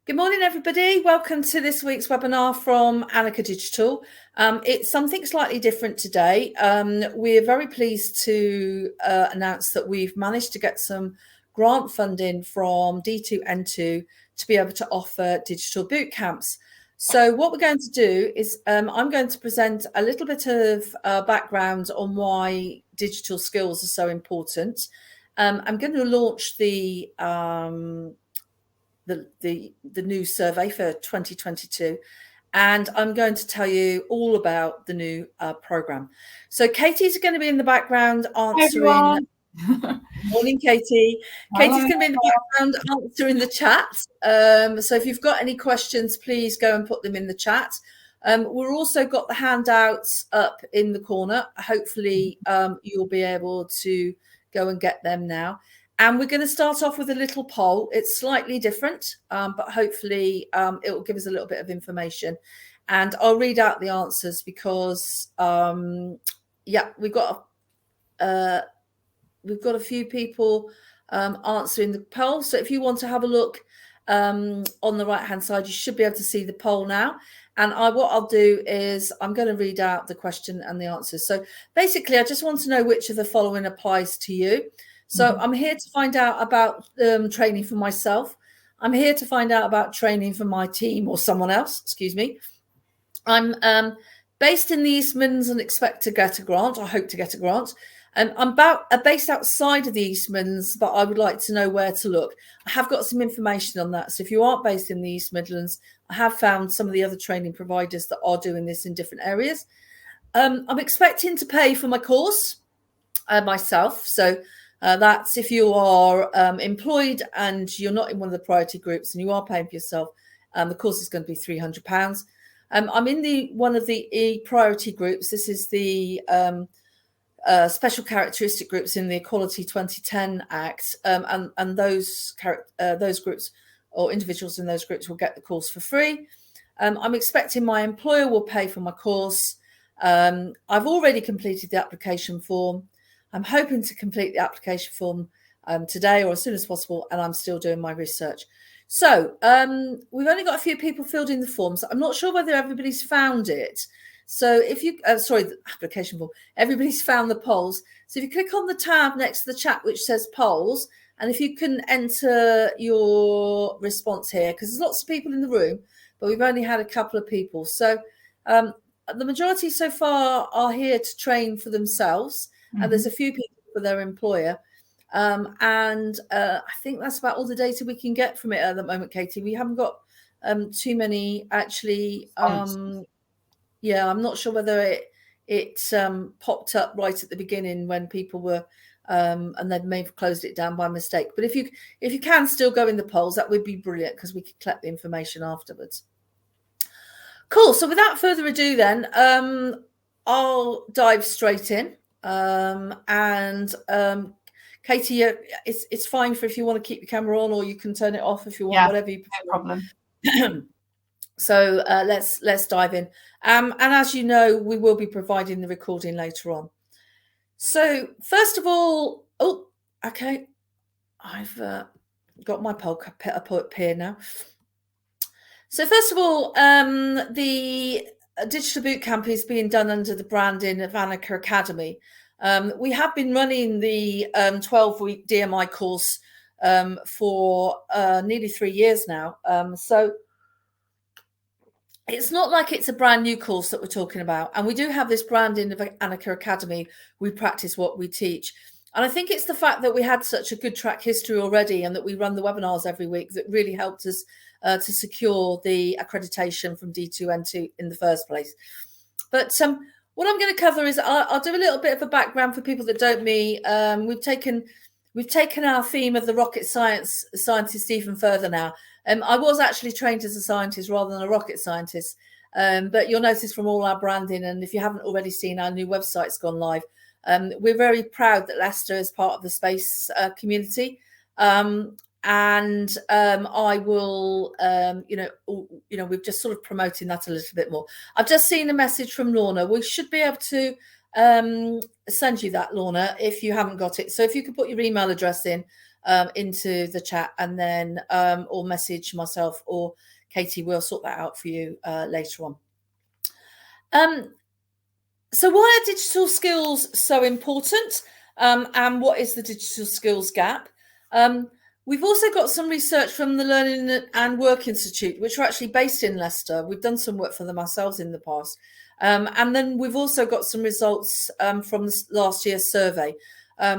Good morning, everybody. Welcome to this week's webinar from Anicca Digital. It's something slightly different today. We're very pleased to announce that we've managed to get some grant funding from D2N2 to be able to offer digital boot camps. So what we're going to do is I'm going to present a little bit of background on why digital skills are so important. I'm going to launch the new survey for 2022, and I'm going to tell you all about the new program. So Katie's going to be in the background answering. Morning, Katie. Katie's going to be in the background answering the chat. So if you've got any questions, please go and put them in the chat. We've also got the handouts up in the corner. Hopefully you'll be able to go and get them now. And we're going to start off with a little poll. It's slightly different, but hopefully it will give us a little bit of information. And I'll read out the answers because, we've got a few people answering the poll. So if you want to have a look on the right-hand side, you should be able to see the poll now. And what I'll do is I'm going to read out the question and the answers. So basically, I just want to know which of the following applies to you. So I'm here to find out about training for myself. I'm here to find out about training for my team or someone else, excuse me. I'm based in the East Midlands and expect to get a grant. I hope to get a grant. I'm based outside of the East Midlands, but I would like to know where to look. I have got some information on that. So if you aren't based in the East Midlands, I have found some of the other training providers that are doing this in different areas. I'm expecting to pay for my course myself. So that's if you are employed and you're not in one of the priority groups and you are paying for yourself, the course is going to be £300. I'm in one of the priority groups. This is the special characteristic groups in the Equality 2010 Act, and those groups or individuals in those groups will get the course for free. I'm expecting my employer will pay for my course. I've already completed the application form. I'm hoping to complete the application form today or as soon as possible, and I'm still doing my research. So we've only got a few people filled in the forms. I'm not sure whether everybody's found it. So if you, the application form, everybody's found the polls. So if you click on the tab next to the chat, which says polls, and if you can enter your response here, because there's lots of people in the room, but we've only had a couple of people. So the majority so far are here to train for themselves. And there's a few people for their employer. I think that's about all the data we can get from it at the moment, Katie. We haven't got too many actually. I'm not sure whether it popped up right at the beginning when people were, and they may have closed it down by mistake. But if you can still go in the polls, that would be brilliant because we could collect the information afterwards. Cool. So without further ado, then I'll dive straight in. Katie, it's fine for if you want to keep your camera on, or you can turn it off if you want, whatever you prefer. No problem. So let's dive in. And as you know, we will be providing the recording later on. So first of all, okay, I've got my poll up here now. So first of all, the Digital Bootcamp is being done under the branding of Anicca Academy. We have been running the 12-week DMI course for nearly 3 years now. So it's not like it's a brand new course that we're talking about. And we do have this branding of Anicca Academy. We practice what we teach. And I think it's the fact that we had such a good track history already and that we run the webinars every week that really helped us to secure the accreditation from D2N2 in the first place. But what I'm going to cover is I'll do a little bit of a background for people that don't me. We've taken our theme of the rocket scientist even further now. I was actually trained as a scientist rather than a rocket scientist. But you'll notice from all our branding, and if you haven't already seen, our new website's gone live. We're very proud that Leicester is part of the space community. I will, we've just sort of promoting that a little bit more. I've just seen a message from Lorna. We should be able to send you that, Lorna, if you haven't got it. So if you could put your email address in, into the chat, and then or message myself or Katie. We'll sort that out for you later on. So why are digital skills so important? And what is the digital skills gap? We've also got some research from the Learning and Work Institute, which are actually based in Leicester. We've done some work for them ourselves in the past. And then we've also got some results from last year's survey,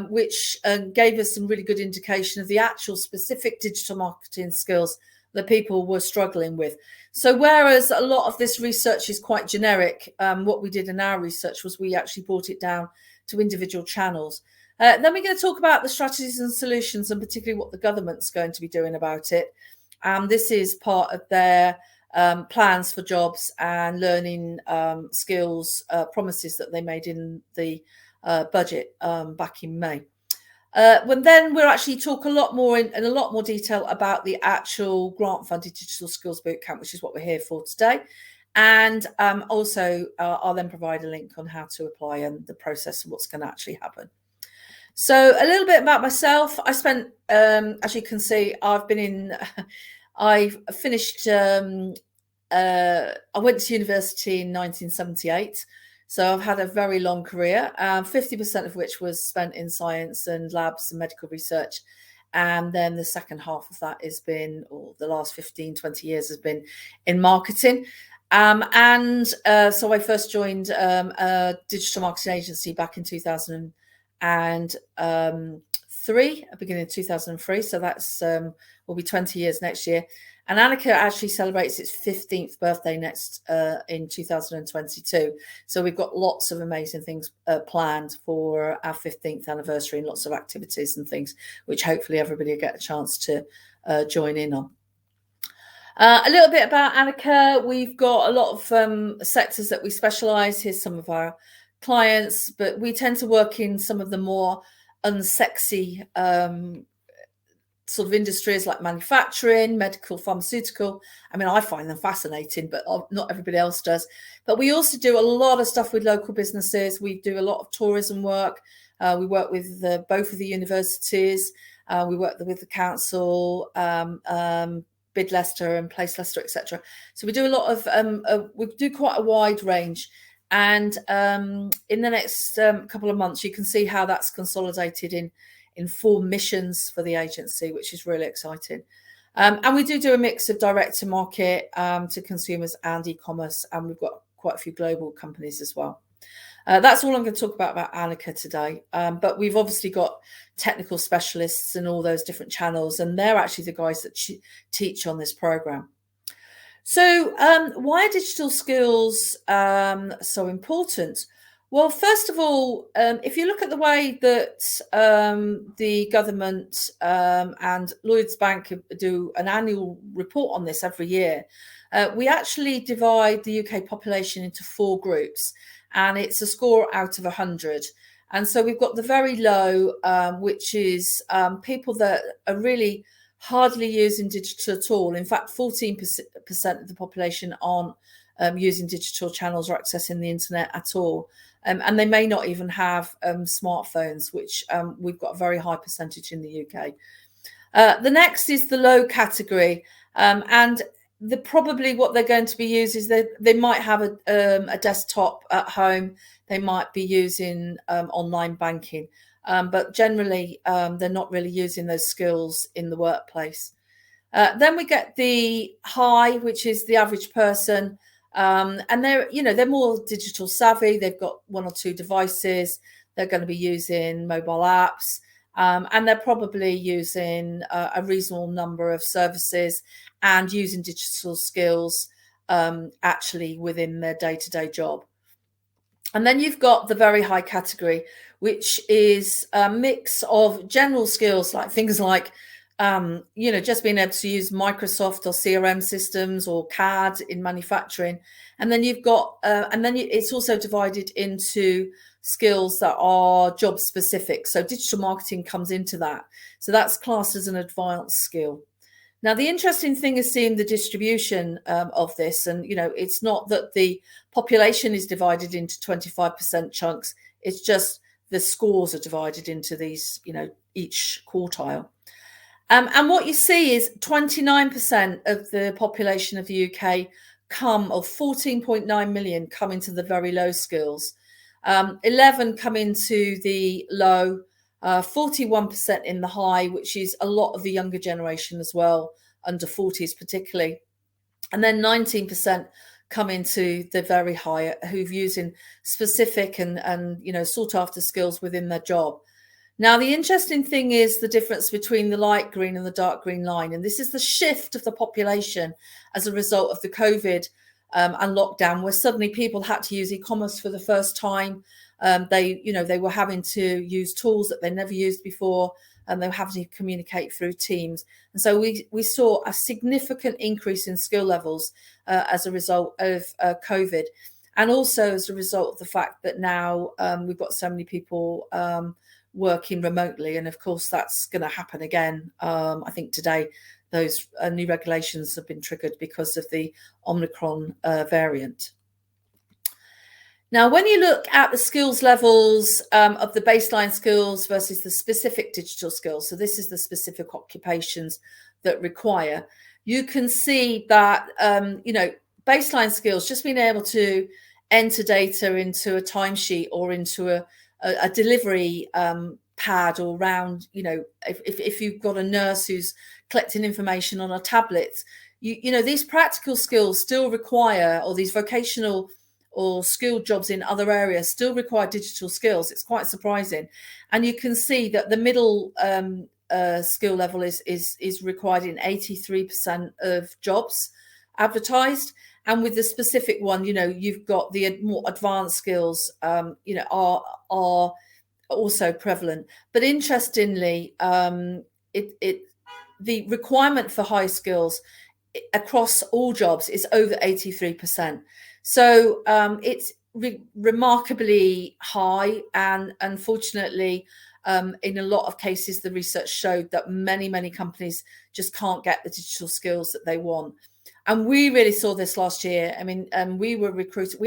which gave us some really good indication of the actual specific digital marketing skills that people were struggling with. So whereas a lot of this research is quite generic, what we did in our research was we actually brought it down to individual channels. Then we're going to talk about the strategies and solutions, and particularly what the government's going to be doing about it. This is part of their plans for jobs and learning skills promises that they made in the budget back in May. Then we'll actually talk a lot more in a lot more detail about the actual grant-funded Digital Skills Bootcamp, which is what we're here for today. And also I'll then provide a link on how to apply and the process of what's going to actually happen. So a little bit about myself. I spent, as you can see, I finished, I went to university in 1978. So I've had a very long career, 50% of which was spent in science and labs and medical research. And then the second half of that has been, or the last 15, 20 years has been in marketing. So I first joined a digital marketing agency back in 2003, beginning of 2003. So that's will be 20 years next year. And Annika actually celebrates its 15th birthday next in 2022. So we've got lots of amazing things planned for our 15th anniversary, and lots of activities and things, which hopefully everybody will get a chance to join in on. A little bit about Annika. We've got a lot of sectors that we specialise. Here's some of our clients, but we tend to work in some of the more unsexy sort of industries like manufacturing, medical, pharmaceutical. I mean, I find them fascinating, but not everybody else does. But we also do a lot of stuff with local businesses. We do a lot of tourism work. We work with both of the universities. We work with the council, Bid Leicester and Place Leicester, etc. So we do a lot of, we do quite a wide range. And in the next couple of months, you can see how that's consolidated in 4 missions for the agency, which is really exciting. And we do a mix of direct to market to consumers and e-commerce, and we've got quite a few global companies as well. That's all I'm going to talk about Annika today. But we've obviously got technical specialists in all those different channels, and they're actually the guys that teach on this program. So why are digital skills so important? Well, first of all, if you look at the way that the government and Lloyds Bank do an annual report on this every year, we actually divide the UK population into 4 groups, and it's a score out of 100. And so we've got the very low, which is people that are really hardly using digital at all. In fact, 14% of the population aren't using digital channels or accessing the internet at all. And they may not even have smartphones, which we've got a very high percentage in the UK. The next is the low category. And probably what they're going to be using is they might have a desktop at home. They might be using online banking. But generally, they're not really using those skills in the workplace. Then we get the high, which is the average person. And they're more digital savvy. They've got 1 or 2 devices. They're going to be using mobile apps, and they're probably using a reasonable number of services and using digital skills actually within their day-to-day job. And then you've got the very high category, which is a mix of general skills, like things like just being able to use Microsoft or CRM systems or CAD in manufacturing. And then you've got, it's also divided into skills that are job specific. So digital marketing comes into that. So that's classed as an advanced skill. Now, the interesting thing is seeing the distribution of this. And, it's not that the population is divided into 25% chunks. It's just the scores are divided into these, each quartile. And what you see is 29% of the population of the UK of 14.9 million come into the very low skills. 11 come into the low, 41% in the high, which is a lot of the younger generation as well, under 40s particularly. And then 19% come into the very high, who've using specific and sought after skills within their job. Now, the interesting thing is the difference between the light green and the dark green line. And this is the shift of the population as a result of the COVID and lockdown, where suddenly people had to use e-commerce for the first time. They were having to use tools that they never used before, and they were having to communicate through Teams. And so we saw a significant increase in skill levels as a result of COVID, and also as a result of the fact that now we've got so many people working remotely. And of course, that's going to happen again. I think today those new regulations have been triggered because of the Omicron variant. Now, when you look at the skills levels of the baseline skills versus the specific digital skills, so this is the specific occupations that require, you can see that, baseline skills, just being able to enter data into a timesheet or into a delivery pad, or round, if you've got a nurse who's collecting information on a tablet, these practical skills still require, or these vocational or skilled jobs in other areas still require digital skills. It's quite surprising. And you can see that the middle skill level is required in 83% of jobs advertised. And with the specific one, you've got the more advanced skills, are also prevalent. But interestingly, the requirement for high skills across all jobs is over 83%. So it's remarkably high, and unfortunately, in a lot of cases, the research showed that many companies just can't get the digital skills that they want. And we really saw this last year. I mean, we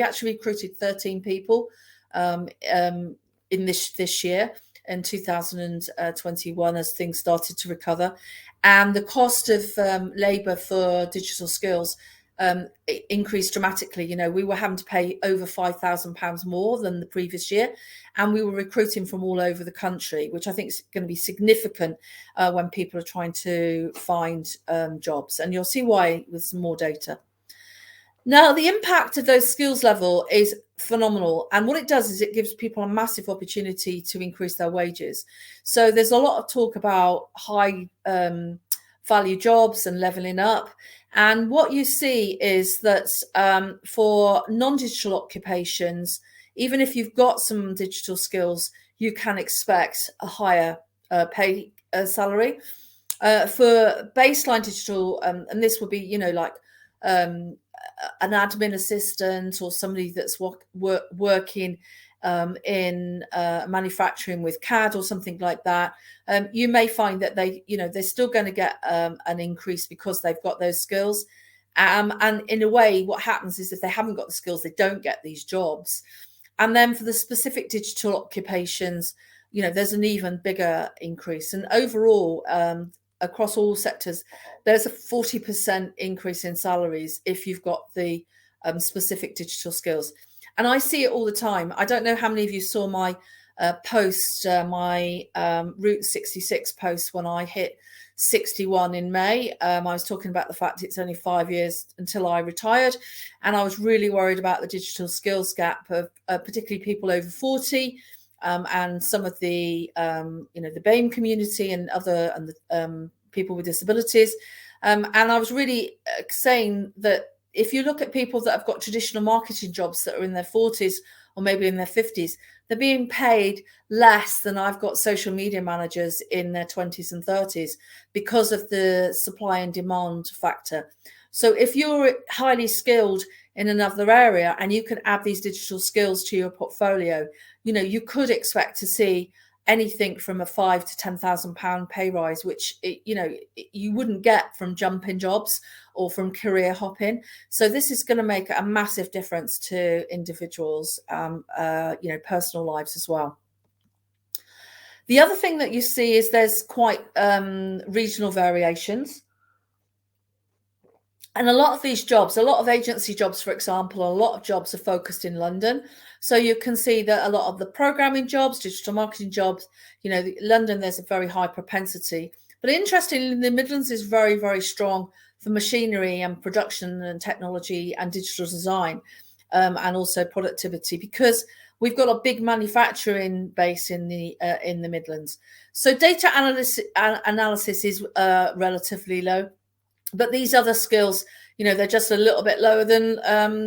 actually recruited 13 people in this year, in 2021, as things started to recover. And the cost of labour for digital skills increased dramatically. We were having to pay over £5,000 more than the previous year, and we were recruiting from all over the country, which I think is going to be significant when people are trying to find jobs. And you'll see why with some more data. Now, the impact of those skills level is phenomenal. And what it does is it gives people a massive opportunity to increase their wages. So there's a lot of talk about high value jobs and leveling up. And what you see is that for non-digital occupations, even if you've got some digital skills, you can expect a higher pay salary. For baseline digital, and this would be, like an admin assistant or somebody that's working in manufacturing with CAD or something like that, you may find that they're still going to get an increase because they've got those skills. And in a way, what happens is if they haven't got the skills, they don't get these jobs. And then for the specific digital occupations, there's an even bigger increase. And overall, across all sectors, there's a 40% increase in salaries if you've got the specific digital skills. And I see it all the time. I don't know how many of you saw my post, my Route 66 post when I hit 61 in May. I was talking about the fact it's only 5 years until I retired. And I was really worried about the digital skills gap of particularly people over 40 and some of the, the BAME community and other people with disabilities. And I was really saying that if you look at people that have got traditional marketing jobs that are in their 40s or maybe in their 50s, they're being paid less than I've got social media managers in their 20s and 30s because of the supply and demand factor. So if you're highly skilled in another area and you can add these digital skills to your portfolio, you could expect to see anything from a £5,000 to £10,000 pay rise, which you wouldn't get from jumping jobs or from career hopping. So this is going to make a massive difference to individuals, personal lives as well. The other thing that you see is there's quite regional variations. And a lot of these jobs, a lot of agency jobs, for example, a lot of jobs are focused in London. So you can see that a lot of the programming jobs, digital marketing jobs, you know, London, there's a very high propensity. But interestingly, the Midlands is very, very strong for machinery and production and technology and digital design, and also productivity, because we've got a big manufacturing base in the Midlands. So data analysis is relatively low. But these other skills, you know, they're just a little bit lower than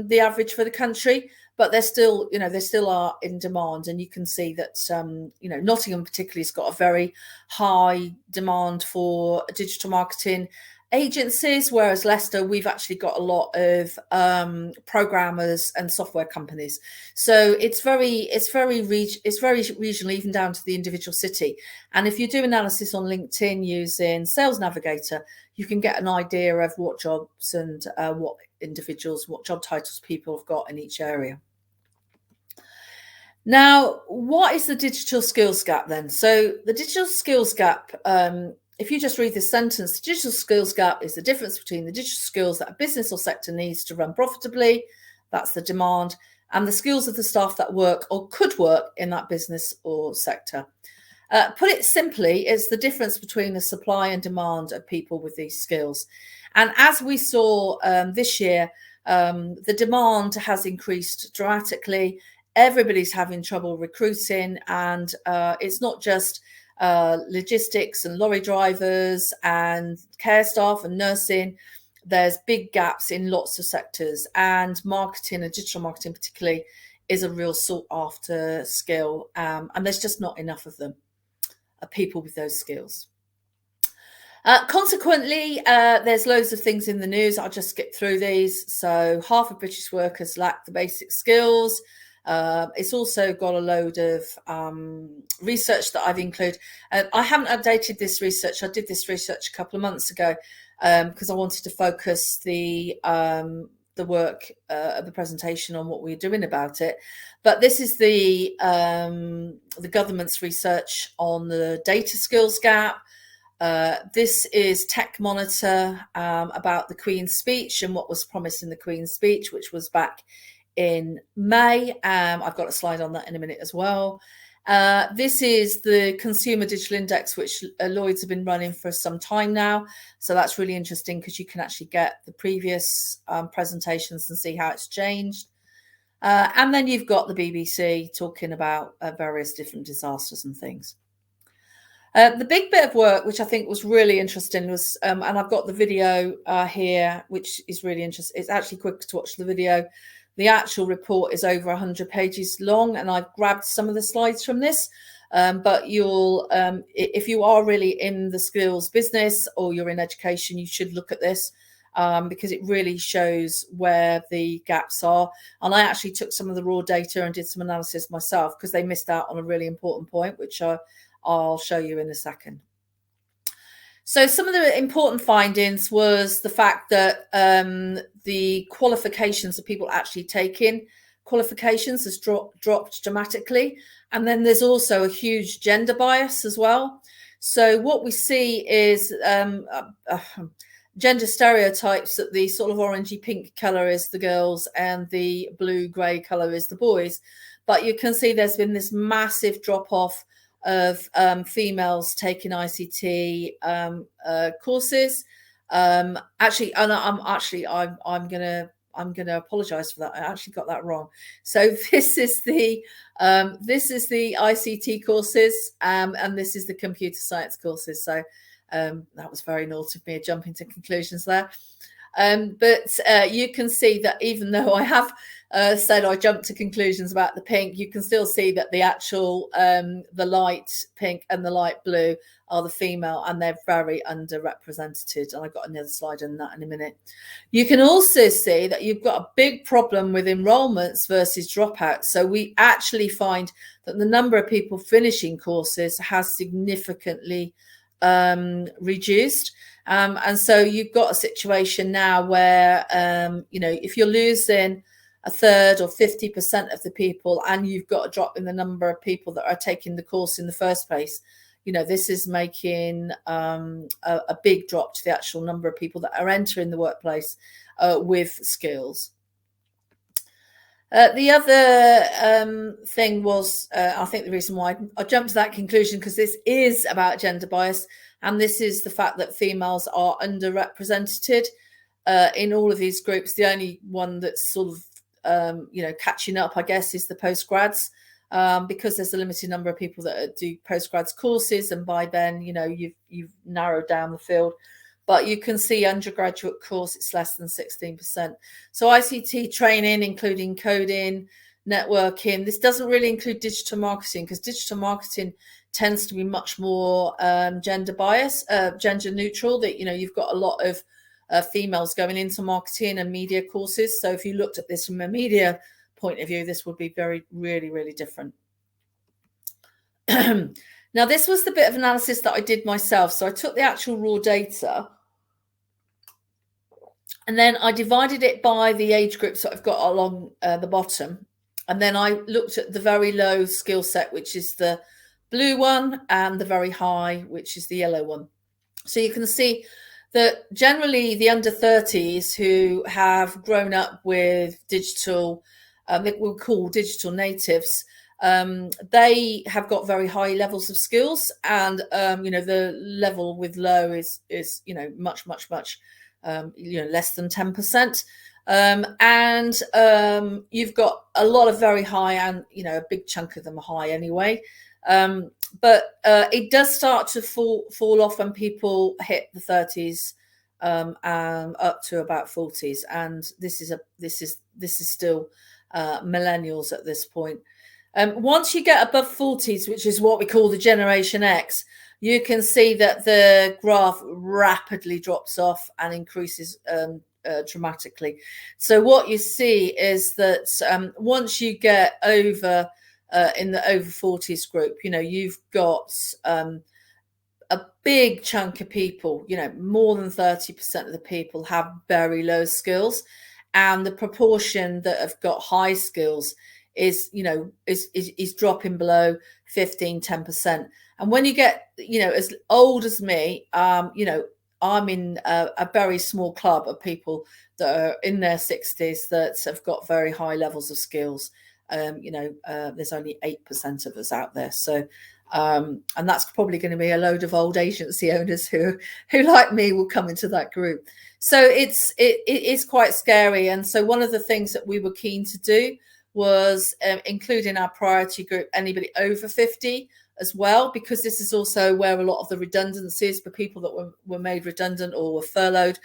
the average for the country, but they're still, you know, they still are in demand. And you can see that, you know, Nottingham particularly has got a very high demand for digital marketing agencies, whereas Leicester, we've actually got a lot of programmers and software companies. So it's very regional, even down to the individual city. And if you do analysis on LinkedIn using Sales Navigator, you can get an idea of what jobs and what individuals, what job titles people have got in each area. Now, what is the digital skills gap then? So the digital skills gap, if you just read this sentence, the digital skills gap is the difference between the digital skills that a business or sector needs to run profitably, that's the demand, and the skills of the staff that work or could work in that business or sector. Put it simply, it's the difference between the supply and demand of people with these skills. And as we saw this year, the demand has increased dramatically. Everybody's having trouble recruiting, and it's not just logistics and lorry drivers and care staff and nursing. There's big gaps in lots of sectors, and marketing and digital marketing particularly is a real sought after skill, and there's just not enough of them, people with those skills. Consequently, there's loads of things in the news. I'll just skip through these. So half of British workers lack the basic skills. It's also got a load of research that I've included. I haven't updated this research. I did this research a couple of months ago because I wanted to focus the work of the presentation on what we're doing about it. But this is the government's research on the data skills gap. This is Tech Monitor about the Queen's speech and what was promised in the Queen's speech, which was back in May. I've got a slide on that in a minute as well. This is the Consumer Digital Index, which Lloyd's have been running for some time now. So that's really interesting because you can actually get the previous presentations and see how it's changed. And then you've got the BBC talking about various different disasters and things. The big bit of work, which I think was really interesting, was, and I've got the video here, which is really interesting. It's actually quick to watch the video. The actual report is over 100 pages long, and I've grabbed some of the slides from this. But you'll, if you are really in the skills business or you're in education, you should look at this because it really shows where the gaps are. And I actually took some of the raw data and did some analysis myself because they missed out on a really important point, which I'll show you in a second. So some of the important findings was the fact that the qualifications of people actually taking qualifications has dropped dramatically. And then there's also a huge gender bias as well. So what we see is gender stereotypes, that the sort of orangey pink colour is the girls and the blue grey colour is the boys. But you can see there's been this massive drop off of females taking ICT courses. Actually, and I'm gonna apologize for that. I actually got that wrong. So this is the ICT courses, and this is the computer science courses. So that was very naughty of me jumping to conclusions there. But you can see that even though I have said I jumped to conclusions about the pink, you can still see that the actual the light pink and the light blue are the female, and they're very underrepresented. And I've got another slide on that in a minute. You can also see that you've got a big problem with enrollments versus dropouts. So we actually find that the number of people finishing courses has significantly reduced. And so you've got a situation now where, you know, if you're losing a third or 50% of the people, and you've got a drop in the number of people that are taking the course in the first place, this is making a big drop to the actual number of people that are entering the workplace with skills. The other thing was, I think the reason why I jumped to that conclusion, because this is about gender bias, and this is the fact that females are underrepresented in all of these groups. The only one that's sort of, catching up, I guess, is the postgrads, because there's a limited number of people that do postgrads courses, and by then, you've narrowed down the field. But you can see undergraduate course, it's less than 16%. So ICT training, including coding, networking, this doesn't really include digital marketing, because digital marketing tends to be much more gender bias, gender neutral, that, you've got a lot of females going into marketing and media courses. So if you looked at this from a media point of view, this would be really, really different. Now, this was the bit of analysis that I did myself. So I took the actual raw data, and then I divided it by the age groups that I've got along the bottom. And then I looked at the very low skill set, which is the blue one, and the very high, which is the yellow one. So you can see that generally the under 30s who have grown up with digital, we'll call digital natives, they have got very high levels of skills, and the level with low is much less than 10%, and you've got a lot of very high, and a big chunk of them are high anyway, but it does start to fall off when people hit the 30s and up to about 40s, and this is still millennials at this point. Once you get above 40s, which is what we call the Generation X, you can see that the graph rapidly drops off and increases dramatically. So what you see is that once you get over in the over 40s group, you've got a big chunk of people, more than 30% of the people have very low skills, and the proportion that have got high skills is dropping below 10%. And when you get, as old as me, I'm in a very small club of people that are in their 60s that have got very high levels of skills. There's only 8% of us out there. So, and that's probably going to be a load of old agency owners who like me will come into that group. So it is quite scary. And so one of the things that we were keen to do was include in our priority group anybody over 50 as well, because this is also where a lot of the redundancies for people that were made redundant or were furloughed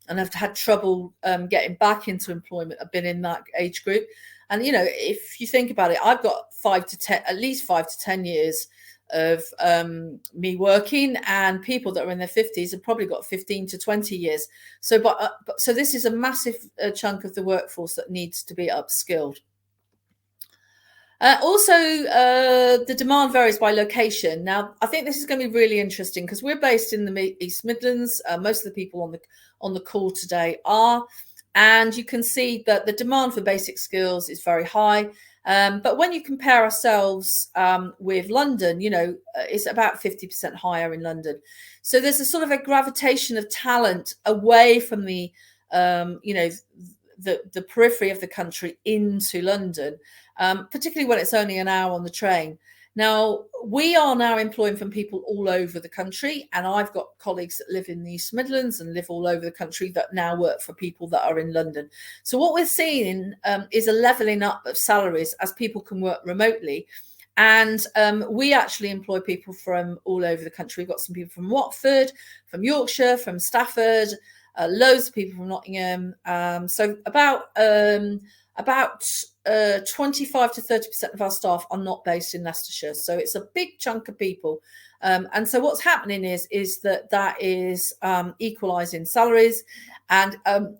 and have had trouble getting back into employment have been in that age group. And, if you think about it, I've got at least 5 to 10 years of me working, and people that are in their 50s have probably got 15 to 20 years. So, so this is a massive chunk of the workforce that needs to be upskilled. Also, the demand varies by location. Now, I think this is going to be really interesting because we're based in the East Midlands. Most of the people on the call today are, and you can see that the demand for basic skills is very high. But when you compare ourselves with London, it's about 50% higher in London. So there's a sort of a gravitation of talent away from the periphery of the country into London, particularly when it's only an hour on the train. Now, we are now employing from people all over the country, and I've got colleagues that live in the East Midlands and live all over the country that now work for people that are in London. So what we're seeing is a levelling up of salaries as people can work remotely. And we actually employ people from all over the country. We've got some people from Watford, from Yorkshire, from Stafford, loads of people from Nottingham. So about 25 to 30% of our staff are not based in Leicestershire. So it's a big chunk of people. And so what's happening is that is equalising salaries, and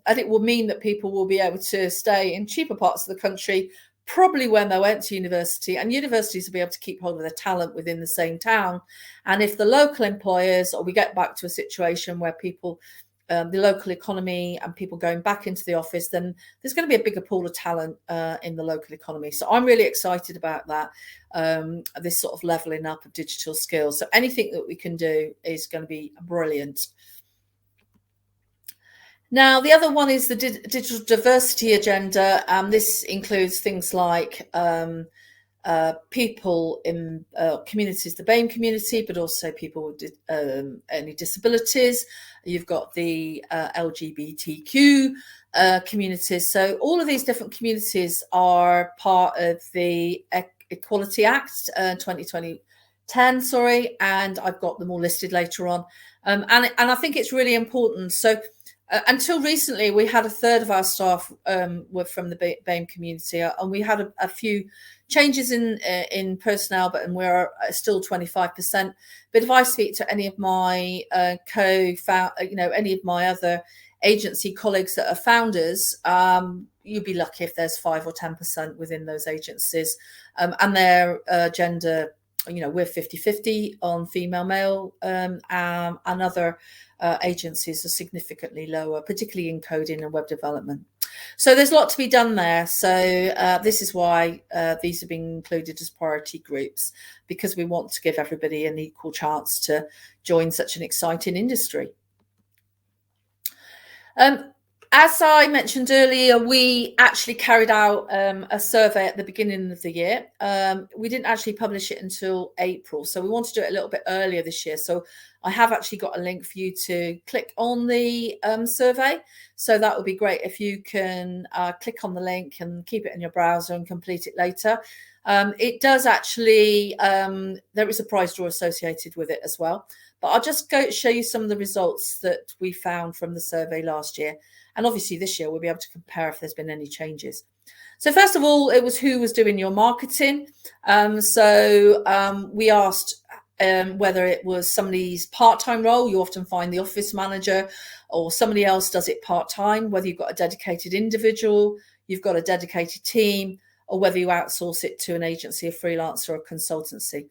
it will mean that people will be able to stay in cheaper parts of the country, probably when they went to university, and universities will be able to keep hold of their talent within the same town. And if the local employers, or we get back to a situation where people the local economy and people going back into the office, then there's going to be a bigger pool of talent in the local economy. So I'm really excited about that, this sort of leveling up of digital skills. So anything that we can do is going to be brilliant. Now, the other one is the digital diversity agenda. This includes things like people in communities, the BAME community, but also people with any disabilities. You've got the LGBTQ communities. So all of these different communities are part of the Equality Act 2010, sorry, and I've got them all listed later on. And I think it's really important. So until recently, we had a third of our staff were from the BAME community, and we had a few changes in personnel, but we're still 25%. But if I speak to any of my any of my other agency colleagues that are founders, you'd be lucky if there's 5 or 10% within those agencies, and their gender. We're 50-50 on female, male, and other agencies are significantly lower, particularly in coding and web development. So there's a lot to be done there. So this is why these are being included as priority groups, because we want to give everybody an equal chance to join such an exciting industry. As I mentioned earlier, we actually carried out a survey at the beginning of the year. We didn't actually publish it until April, so we want to do it a little bit earlier this year. So I have actually got a link for you to click on the survey. So that would be great if you can click on the link and keep it in your browser and complete it later. It does actually, there is a prize draw associated with it as well. But I'll just show you some of the results that we found from the survey last year. And obviously this year we'll be able to compare if there's been any changes. So first of all, it was who was doing your marketing. We asked whether it was somebody's part-time role. You often find the office manager, or somebody else does it part-time, whether you've got a dedicated individual, you've got a dedicated team, or whether you outsource it to an agency, a freelancer, or a consultancy.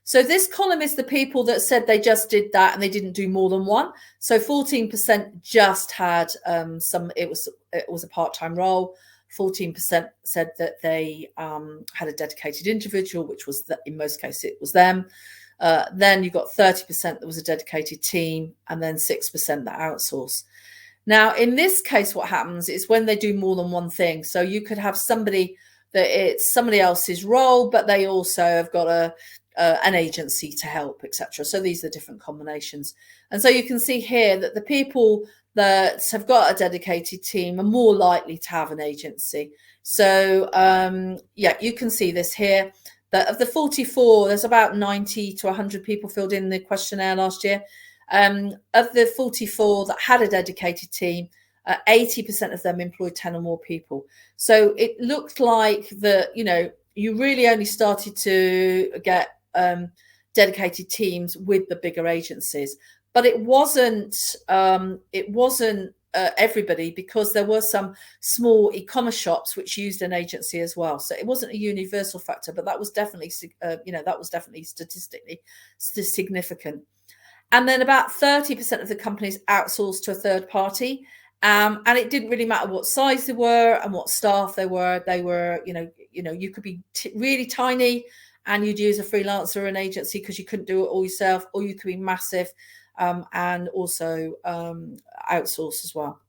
So this column is the people that said they just did that and they didn't do more than one. So 14% just had it was a part-time role. 14% said that they had a dedicated individual, which was in most cases it was them. Then you got 30% that was a dedicated team, and then 6% that outsource. Now, in this case, what happens is when they do more than one thing. So you could have somebody that it's somebody else's role, but they also have got an agency to help, etc. So these are different combinations. And so you can see here that the people that have got a dedicated team are more likely to have an agency. So yeah, you can see this here, that of the 44, there's about 90 to 100 people filled in the questionnaire last year. Of the 44 that had a dedicated team, 80% of them employed 10 or more people. So it looked like that, you really only started to get dedicated teams with the bigger agencies, but it wasn't everybody, because there were some small e-commerce shops which used an agency as well. So it wasn't a universal factor, but that was definitely statistically significant. And then about 30% of the companies outsourced to a third party. And it didn't really matter what size they were and what staff they were. They were, you could be really tiny and you'd use a freelancer or an agency because you couldn't do it all yourself, or you could be massive and also outsource as well.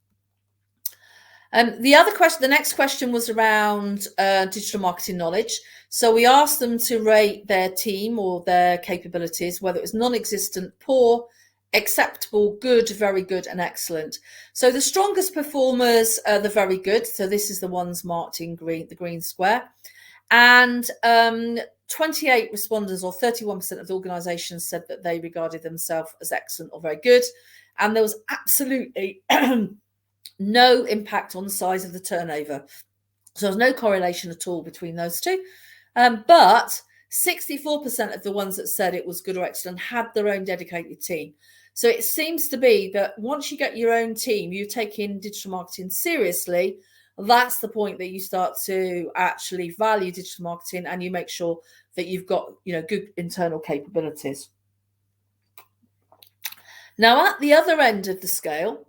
The next question was around digital marketing knowledge. So we asked them to rate their team or their capabilities, whether it was non-existent, poor, acceptable, good, very good, and excellent. So the strongest performers are the very good. So this is the ones marked in green, the green square. And 28 respondents, or 31% of the organizations, said that they regarded themselves as excellent or very good. And there was absolutely no impact on the size of the turnover. So there's no correlation at all between those two. But 64% of the ones that said it was good or excellent had their own dedicated team. So it seems to be that once you get your own team, you take in digital marketing seriously. That's the point that you start to actually value digital marketing, and you make sure that you've got, good internal capabilities. Now, at the other end of the scale,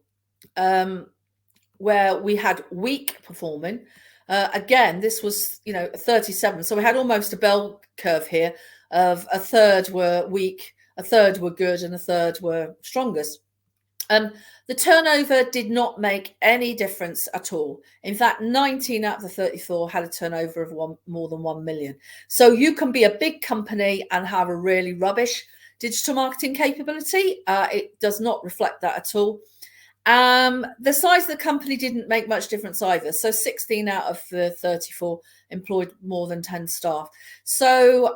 where we had weak performing. Again, this was, 37. So we had almost a bell curve here of a third were weak, a third were good, and a third were strongest. The turnover did not make any difference at all. In fact, 19 out of the 34 had a turnover of more than 1 million. So you can be a big company and have a really rubbish digital marketing capability. It does not reflect that at all. The size of the company didn't make much difference either. So 16 out of the 34 employed more than 10 staff. So,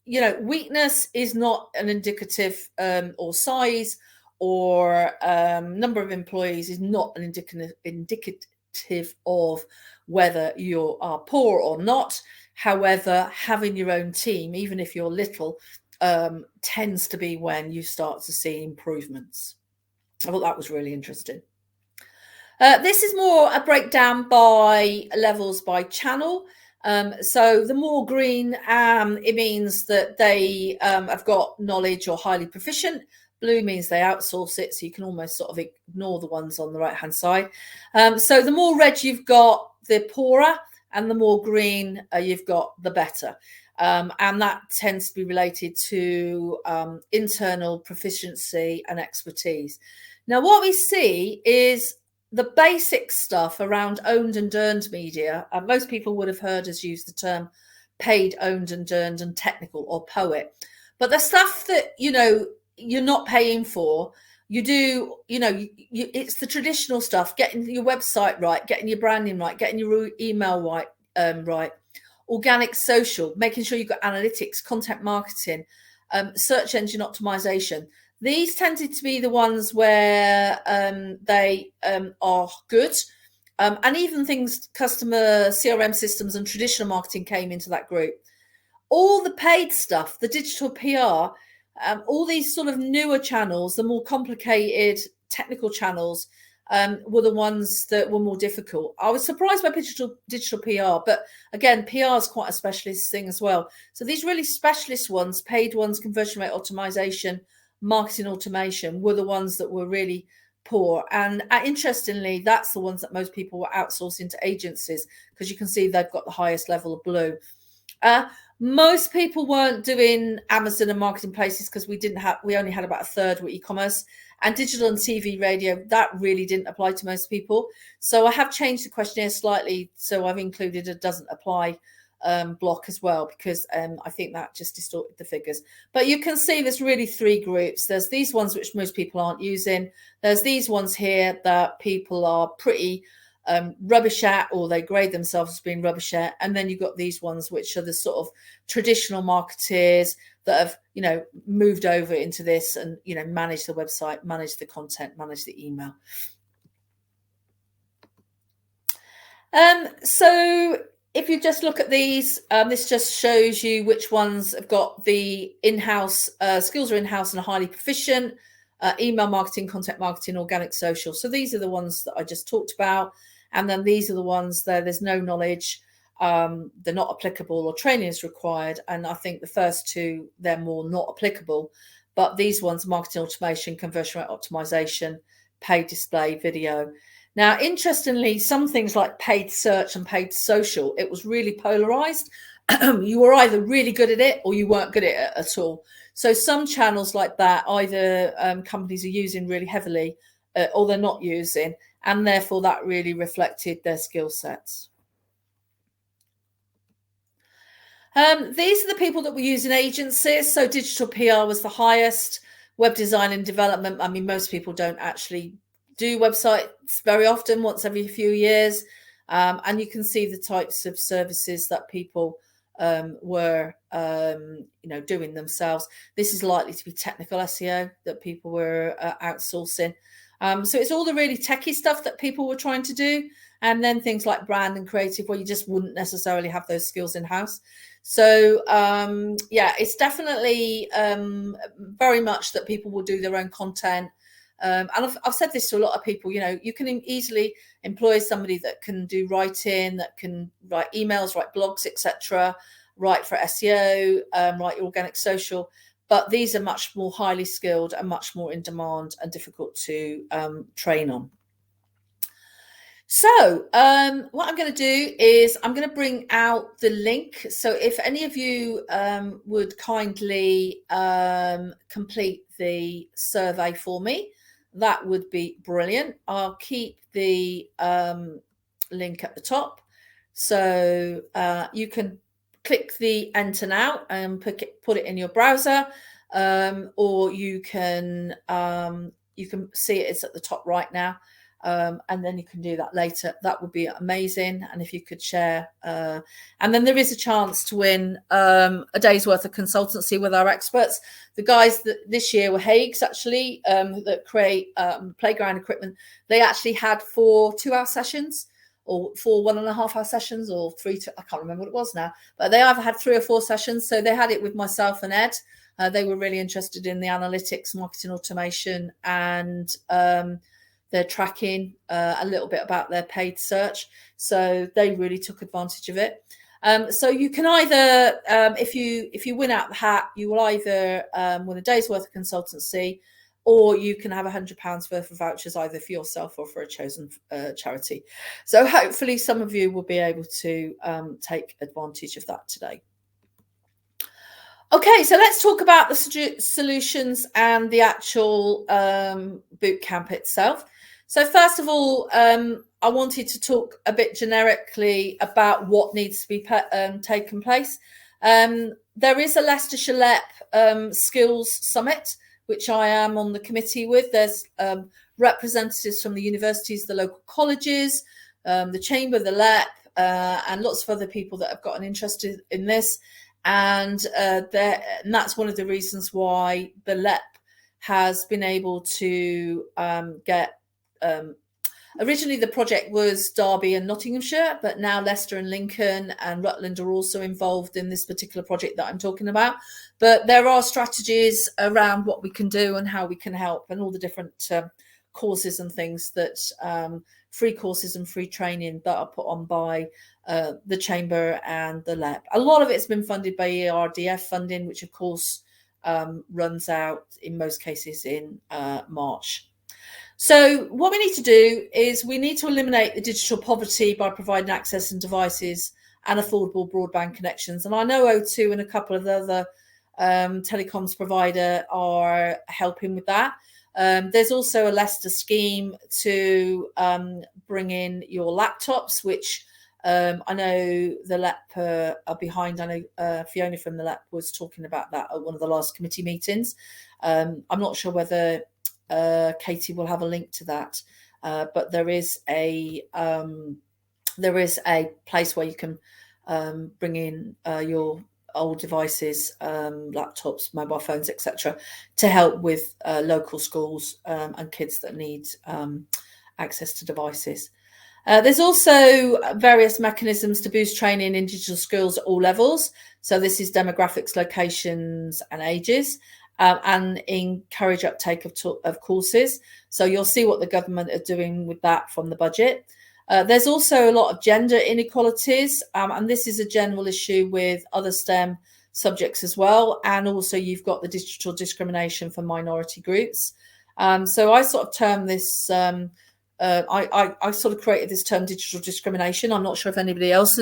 weakness is not an indicative, or size or number of employees is not an indicative of whether you are poor or not. However, having your own team, even if you're little, tends to be when you start to see improvements. I thought that was really interesting. This is more a breakdown by levels by channel. So the more green, it means that they have got knowledge or highly proficient. Blue means they outsource it, so you can almost sort of ignore the ones on the right-hand side. So the more red you've got, the poorer, and the more green you've got, the better. And that tends to be related to internal proficiency and expertise. Now, what we see is the basic stuff around owned and earned media. Most people would have heard us use the term paid, owned and earned, and technical or poet. But the stuff that, you're not paying for, you do, it's the traditional stuff, getting your website right, getting your branding right, getting your email right, organic social, making sure you've got analytics, content marketing, search engine optimization. These tended to be the ones where they are good. And even things, customer CRM systems and traditional marketing came into that group. All the paid stuff, the digital PR, all these sort of newer channels, the more complicated technical channels, were the ones that were more difficult. I was surprised by digital PR, but again, PR is quite a specialist thing as well. So these really specialist ones, paid ones, conversion rate optimization, marketing automation, were the ones that were really poor. And interestingly, that's the ones that most people were outsourcing to agencies, because you can see they've got the highest level of blue. Most people weren't doing Amazon and marketplaces because we only had about a third were e-commerce, and digital and TV radio, that really didn't apply to most people. So I have changed the questionnaire slightly. So I've included a doesn't apply block as well, because I think that just distorted the figures. But you can see there's really three groups. There's these ones which most people aren't using. There's these ones here that people are pretty rubbish at, or they grade themselves as being rubbish at. And then you've got these ones which are the sort of traditional marketeers that have, moved over into this and, manage the website, manage the content, manage the email. So if you just look at these, this just shows you which ones have got the in-house skills are in-house and are highly proficient, email marketing, content marketing, organic social. So these are the ones that I just talked about. And then these are the ones that there's no knowledge, they're not applicable, or training is required. And I think the first two, they're more not applicable. But these ones, marketing automation, conversion rate optimization, paid display, video. Now, interestingly, some things like paid search and paid social, it was really polarized. You were either really good at it or you weren't good at it at all. So some channels like that, either companies are using really heavily or they're not using, and therefore that really reflected their skill sets. These are the people that were using agencies. So digital PR was the highest, web design and development. I mean, most people don't actually do websites very often, once every few years. And you can see the types of services that people were, doing themselves. This is likely to be technical SEO that people were outsourcing. So it's all the really techie stuff that people were trying to do. And then things like brand and creative, where you just wouldn't necessarily have those skills in-house. So, it's definitely very much that people will do their own content. And I've said this to a lot of people, you can easily employ somebody that can do writing, that can write emails, write blogs, etc., write for SEO, write organic social. But these are much more highly skilled and much more in demand and difficult to train on. So what I'm going to do is I'm going to bring out the link. So if any of you would kindly complete the survey for me, that would be brilliant. I'll keep the link at the top. So you can click the enter now and put it in your browser, or you can see it's at the top right now. And then you can do that later. That would be amazing. And if you could share, and then there is a chance to win a day's worth of consultancy with our experts. The guys that this year were Hagues, actually, that create playground equipment. They actually had 4 2-hour sessions, or 4 1.5-hour sessions, or 3 I can't remember what it was now, but they either had 3 or 4 sessions. So they had it with myself and Ed. They were really interested in the analytics, marketing automation, and they're tracking a little bit about their paid search. So they really took advantage of it. So you can either, if you win out the hat, you will either win a day's worth of consultancy, or you can have £100 worth of vouchers either for yourself or for a chosen charity. So hopefully some of you will be able to take advantage of that today. Okay, so let's talk about the solutions and the actual bootcamp itself. So first of all, I wanted to talk a bit generically about what needs to be taken place. There is a Leicestershire LEP Skills Summit, which I am on the committee with. There's representatives from the universities, the local colleges, the Chamber, the LEP, and lots of other people that have gotten interested in this. And that's one of the reasons why the LEP has been able to get originally the project was Derby and Nottinghamshire, but now Leicester and Lincoln and Rutland are also involved in this particular project that I'm talking about. But there are strategies around what we can do and how we can help, and all the different courses and things that free courses and free training that are put on by the Chamber and the LEP. A lot of it's been funded by ERDF funding, which of course runs out in most cases in March. So what we need to do is we need to eliminate the digital poverty by providing access and devices and affordable broadband connections. And I know O2 and a couple of the other telecoms provider are helping with that. There's also a Leicester scheme to bring in your laptops, which I know the LEP are behind. I know Fiona from the LEP was talking about that at one of the last committee meetings. I'm not sure whether Katie will have a link to that, but there is a place where you can bring in your old devices, laptops, mobile phones, etc., to help with local schools and kids that need access to devices. There's also various mechanisms to boost training in digital skills at all levels. So this is demographics, locations, and ages. And encourage uptake of courses. So you'll see what the government are doing with that from the budget. There's also a lot of gender inequalities, and this is a general issue with other STEM subjects as well. And also you've got the digital discrimination for minority groups. So I sort of term this, I sort of created this term digital discrimination. I'm not sure if anybody else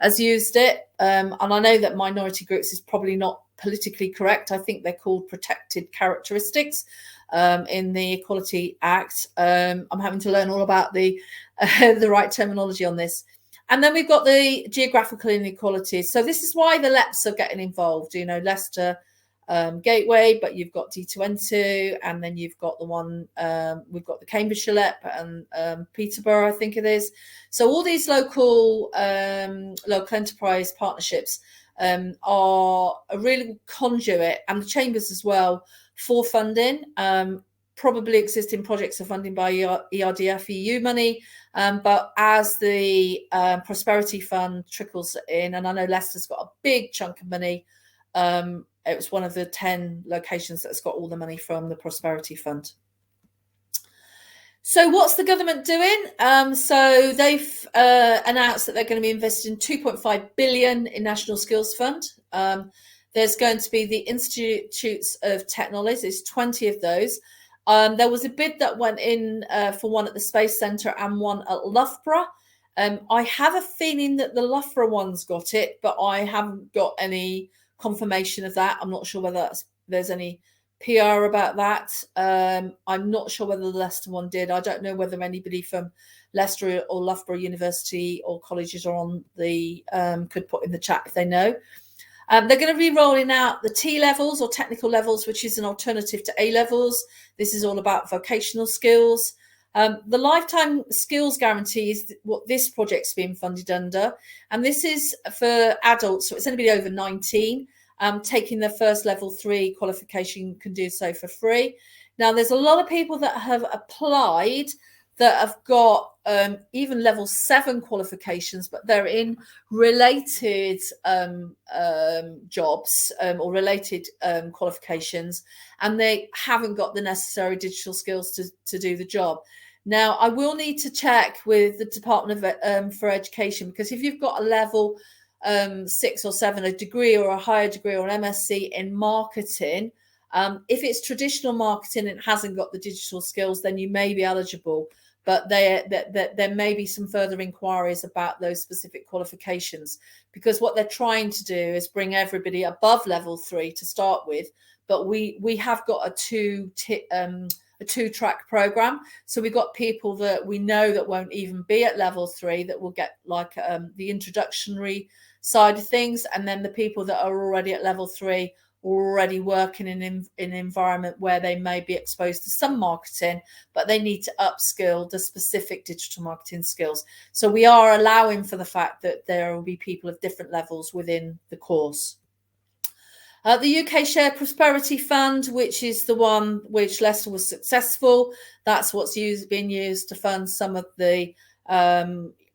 has used it. And I know that minority groups is probably not politically correct. I think they're called protected characteristics in the Equality Act. I'm having to learn all about the right terminology on this. And then we've got the geographical inequalities. So this is why the LEPs are getting involved. You know, Leicester Gateway, but you've got D2N2, and then you've got the one, we've got the Cambridgeshire LEP and Peterborough, I think it is. So all these local enterprise partnerships are a really conduit, and the chambers as well, for funding. Probably existing projects are funded by ERDF EU money, but as the Prosperity Fund trickles in, and I know Leicester's got a big chunk of money, it was one of the 10 locations that's got all the money from the Prosperity Fund. So what's the government doing? So they've announced that they're going to be investing 2.5 billion in National Skills Fund. There's going to be the Institutes of Technology. There's 20 of those. There was a bid that went in for one at the Space Centre and one at Loughborough. I have a feeling that the Loughborough one's got it, but I haven't got any confirmation of that. I'm not sure whether there's any PR about that. I'm not sure whether the Leicester one did. I don't know whether anybody from Leicester or Loughborough University or colleges are on the could put in the chat if they know. They're going to be rolling out the T levels or technical levels, which is an alternative to A levels. This is all about vocational skills. The lifetime skills guarantee is what this project's being funded under. And this is for adults, so it's anybody over 19, taking their first level 3 qualification can do so for free. Now, there's a lot of people that have applied that have got even level 7 qualifications, but they're in related jobs or related qualifications, and they haven't got the necessary digital skills to do the job. Now, I will need to check with the Department for Education, because if you've got a level 6 or 7, a degree or a higher degree or an MSc in marketing, if it's traditional marketing and hasn't got the digital skills, then you may be eligible. But there may be some further inquiries about those specific qualifications, because what they're trying to do is bring everybody above level 3 to start with. But we have got a two-track program. So we've got people that we know that won't even be at level 3 that will get like the introductory side of things. And then the people that are already at level 3 already working in an environment where they may be exposed to some marketing, but they need to upskill the specific digital marketing skills. So we are allowing for the fact that there will be people of different levels within the course. The UK Shared Prosperity Fund, which is the one which Leicester was successful, that's what's being used to fund some of the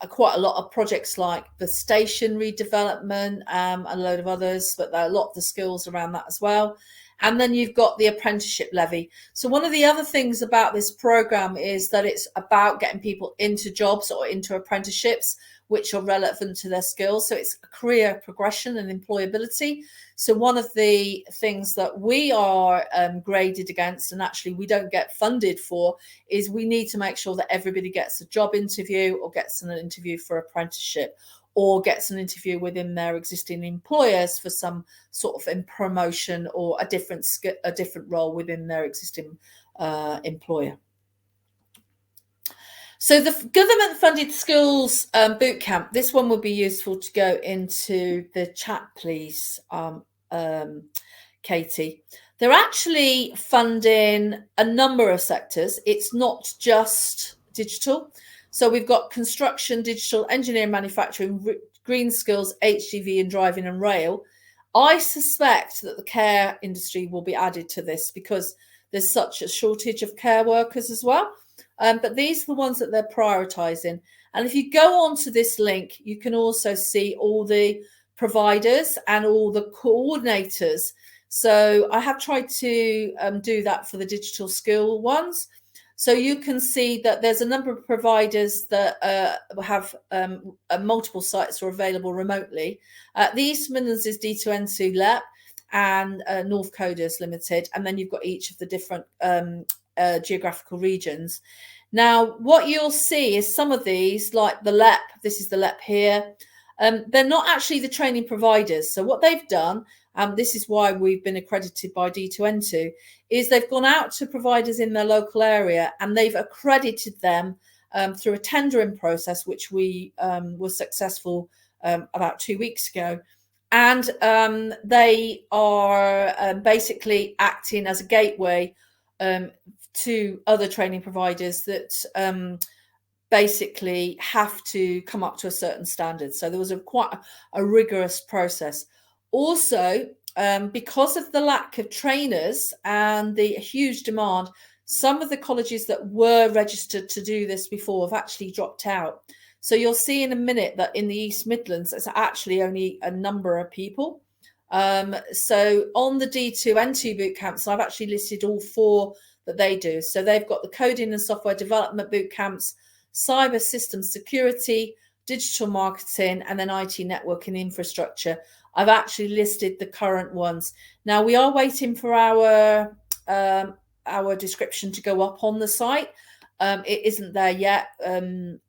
quite a lot of projects like the station redevelopment, a load of others, but there are a lot of the skills around that as well. And then you've got the apprenticeship levy. So one of the other things about this program is that it's about getting people into jobs or into apprenticeships which are relevant to their skills. So it's career progression and employability. So one of the things that we are graded against, and actually we don't get funded for, is we need to make sure that everybody gets a job interview or gets an interview for apprenticeship or gets an interview within their existing employers for some sort of promotion or a different role within their existing employer. So the government-funded skills bootcamp, this one would be useful to go into the chat, please, Katie. They're actually funding a number of sectors. It's not just digital. So we've got construction, digital, engineering, manufacturing, green skills, HGV and driving and rail. I suspect that the care industry will be added to this because there's such a shortage of care workers as well. But these are the ones that they're prioritising. And if you go onto this link, you can also see all the providers and all the coordinators. So I have tried to do that for the digital skill ones. So you can see that there's a number of providers that have multiple sites are available remotely. The East Midlands is D2N2 LEP and North Coders Limited. And then you've got each of the different geographical regions. Now, what you'll see is some of these, like the LEP, this is the LEP here, they're not actually the training providers. So what they've done, this is why we've been accredited by D2N2, is they've gone out to providers in their local area and they've accredited them through a tendering process, which we were successful about 2 weeks ago. And they are basically acting as a gateway to other training providers that basically have to come up to a certain standard. So there was quite a rigorous process. Also, because of the lack of trainers and the huge demand, some of the colleges that were registered to do this before have actually dropped out. So you'll see in a minute that in the East Midlands, it's actually only a number of people. So on the D2N2 bootcamps, I've actually listed all 4 that they do. So they've got the coding and software development bootcamps, cyber system security, digital marketing, and then IT networking infrastructure. I've actually listed the current ones. Now we are waiting for our our description to go up on the site. It isn't there yet. They're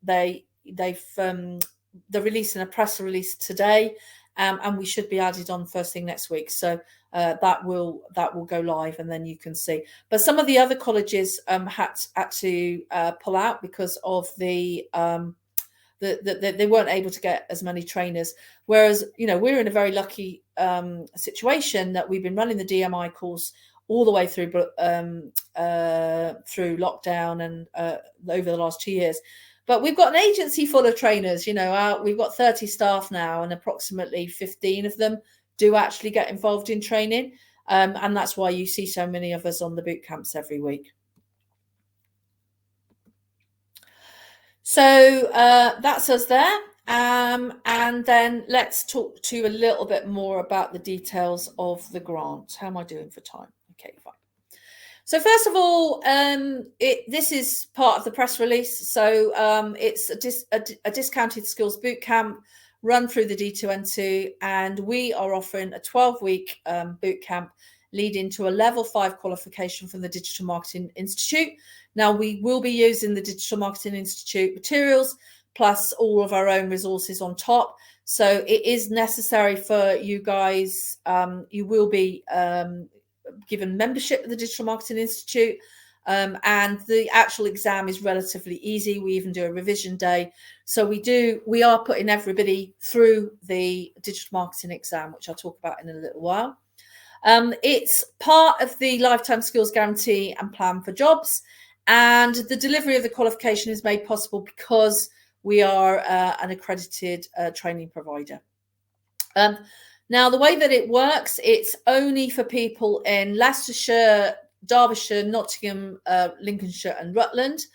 releasing a press release today, and we should be added on first thing next week. So that will go live, and then you can see. But some of the other colleges had to pull out because of they weren't able to get as many trainers. Whereas, we're in a very lucky situation that we've been running the DMI course all the way through lockdown and over the last 2 years. But we've got an agency full of trainers. We've got 30 staff now, and approximately 15 of them do actually get involved in training. And that's why you see so many of us on the boot camps every week. So that's us there. And then let's talk to you a little bit more about the details of the grant. How am I doing for time? Okay, fine. So first of all, this is part of the press release. So it's a discounted skills bootcamp run through the D2N2, and we are offering a 12-week bootcamp leading to a level 5 qualification from the Digital Marketing Institute. Now, we will be using the Digital Marketing Institute materials plus all of our own resources on top. So it is necessary for you guys. You will be given membership at the Digital Marketing Institute, and the actual exam is relatively easy. We even do a revision day. So we are putting everybody through the digital marketing exam, which I'll talk about in a little while. It's part of the Lifetime Skills Guarantee and Plan for Jobs, and the delivery of the qualification is made possible because we are an accredited training provider. Now, the way that it works, it's only for people in Leicestershire, Derbyshire, Nottingham, Lincolnshire and Rutland.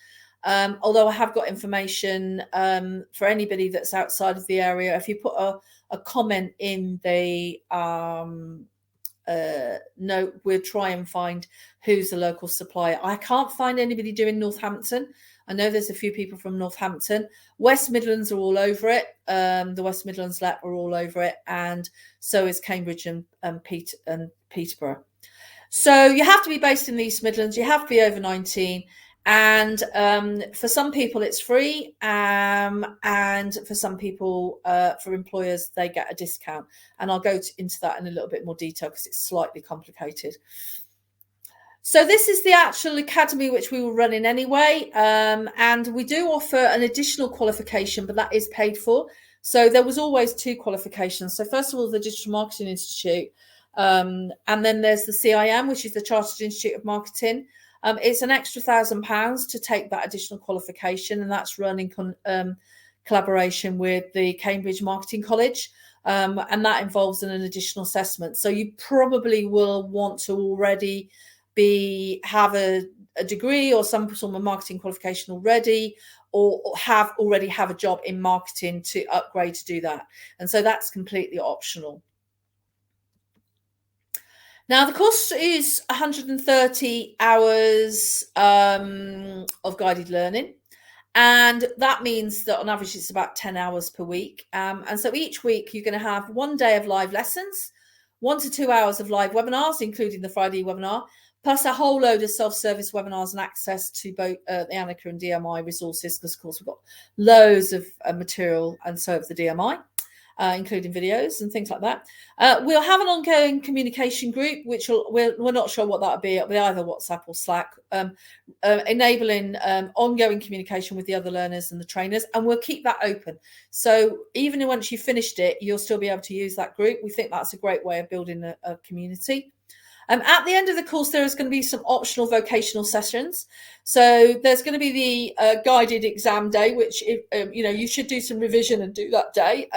Although I have got information for anybody that's outside of the area. If you put a comment in the note, we'll try and find who's the local supplier. I can't find anybody doing Northampton. I know there's a few people from Northampton. West Midlands are all over it. The West Midlands LEP are all over it, and so is Cambridge and Peterborough. So you have to be based in the East Midlands. You have to be over 19, and for some people it's free, and for some people, for employers, they get a discount. And I'll go into that in a little bit more detail because it's slightly complicated. So this is the actual academy which we were running anyway, and we do offer an additional qualification, but that is paid for. So there was always 2 qualifications. So first of all, the Digital Marketing Institute, and then there's the CIM, which is the Chartered Institute of Marketing. It's an extra £1,000 to take that additional qualification, and that's run in collaboration with the Cambridge Marketing College, and that involves an additional assessment. So you probably will want to already have a degree or some sort of marketing qualification already, or already have a job in marketing to upgrade to do that. And so that's completely optional. Now, the course is 130 hours of guided learning. And that means that on average, it's about 10 hours per week. And so each week, you're going to have 1 day of live lessons, 1 to 2 hours of live webinars, including the Friday webinar, plus a whole load of self-service webinars and access to both the Annika and DMI resources, because, of course, we've got loads of material, and so have the DMI, including videos and things like that. We'll have an ongoing communication group, which we're not sure what that'll be. It'll be either WhatsApp or Slack, enabling ongoing communication with the other learners and the trainers, and we'll keep that open. So even once you've finished it, you'll still be able to use that group. We think that's a great way of building a community. At the end of the course, there is going to be some optional vocational sessions. So there's going to be the guided exam day, which you should do some revision and do that day.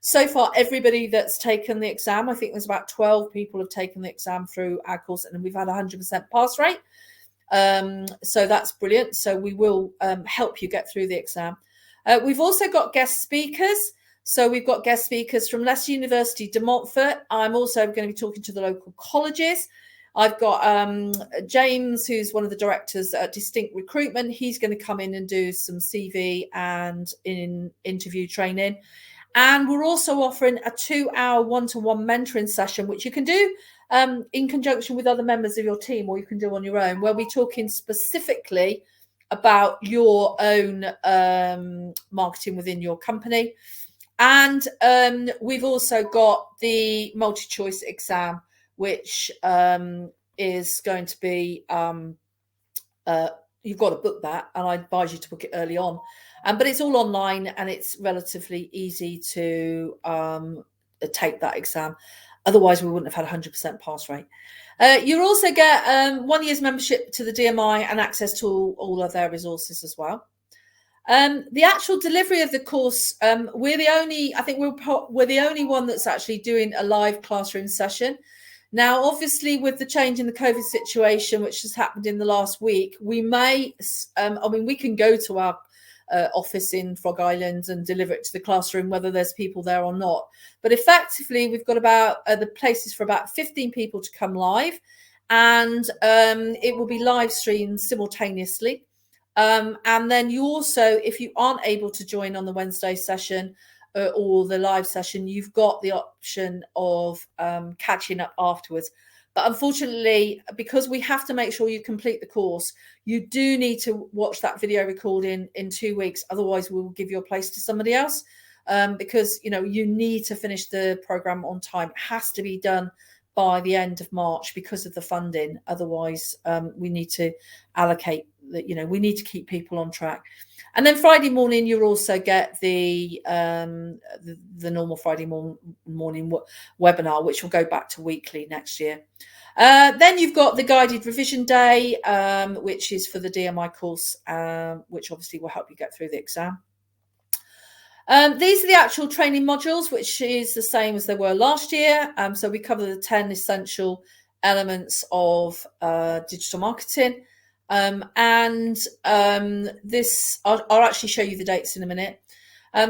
So far, everybody that's taken the exam, I think there's about 12 people have taken the exam through our course, and we've had 100% pass rate. So that's brilliant. So we will help you get through the exam. We've also got guest speakers. So we've got guest speakers from Leicester University, De Montfort. I'm also going to be talking to the local colleges. I've got James, who's one of the directors at Distinct Recruitment. He's going to come in and do some CV and interview training. And we're also offering a 2-hour one-to-one mentoring session, which you can do in conjunction with other members of your team, or you can do on your own, where we're talking specifically about your own marketing within your company. And we've also got the multi-choice exam, which is going to be, you've got to book that, and I advise you to book it early on. But it's all online, and it's relatively easy to take that exam. Otherwise, we wouldn't have had 100% pass rate. You also get 1 year's membership to the DMI and access to all of their resources as well. The actual delivery of the course, we're the only one that's actually doing a live classroom session. Now, obviously, with the change in the COVID situation, which has happened in the last week, we may, we can go to our office in Frog Island and deliver it to the classroom, whether there's people there or not. But effectively, we've got about the places for about 15 people to come live, and it will be live streamed simultaneously. And then you also, if you aren't able to join on the Wednesday session or the live session, you've got the option of catching up afterwards. But unfortunately, because we have to make sure you complete the course, you do need to watch that video recording in 2 weeks. Otherwise, we will give your place to somebody else, because you need to finish the program on time. It has to be done by the end of March because of the funding. Otherwise, we need to allocate that. We need to keep people on track. And then Friday morning, you'll also get the normal Friday morning webinar, which will go back to weekly next year. Then you've got the guided revision day, which is for the DMI course, which obviously will help you get through the exam. These are the actual training modules, which is the same as they were last year. So we cover the 10 essential elements of digital marketing. This, I'll actually show you the dates in a minute.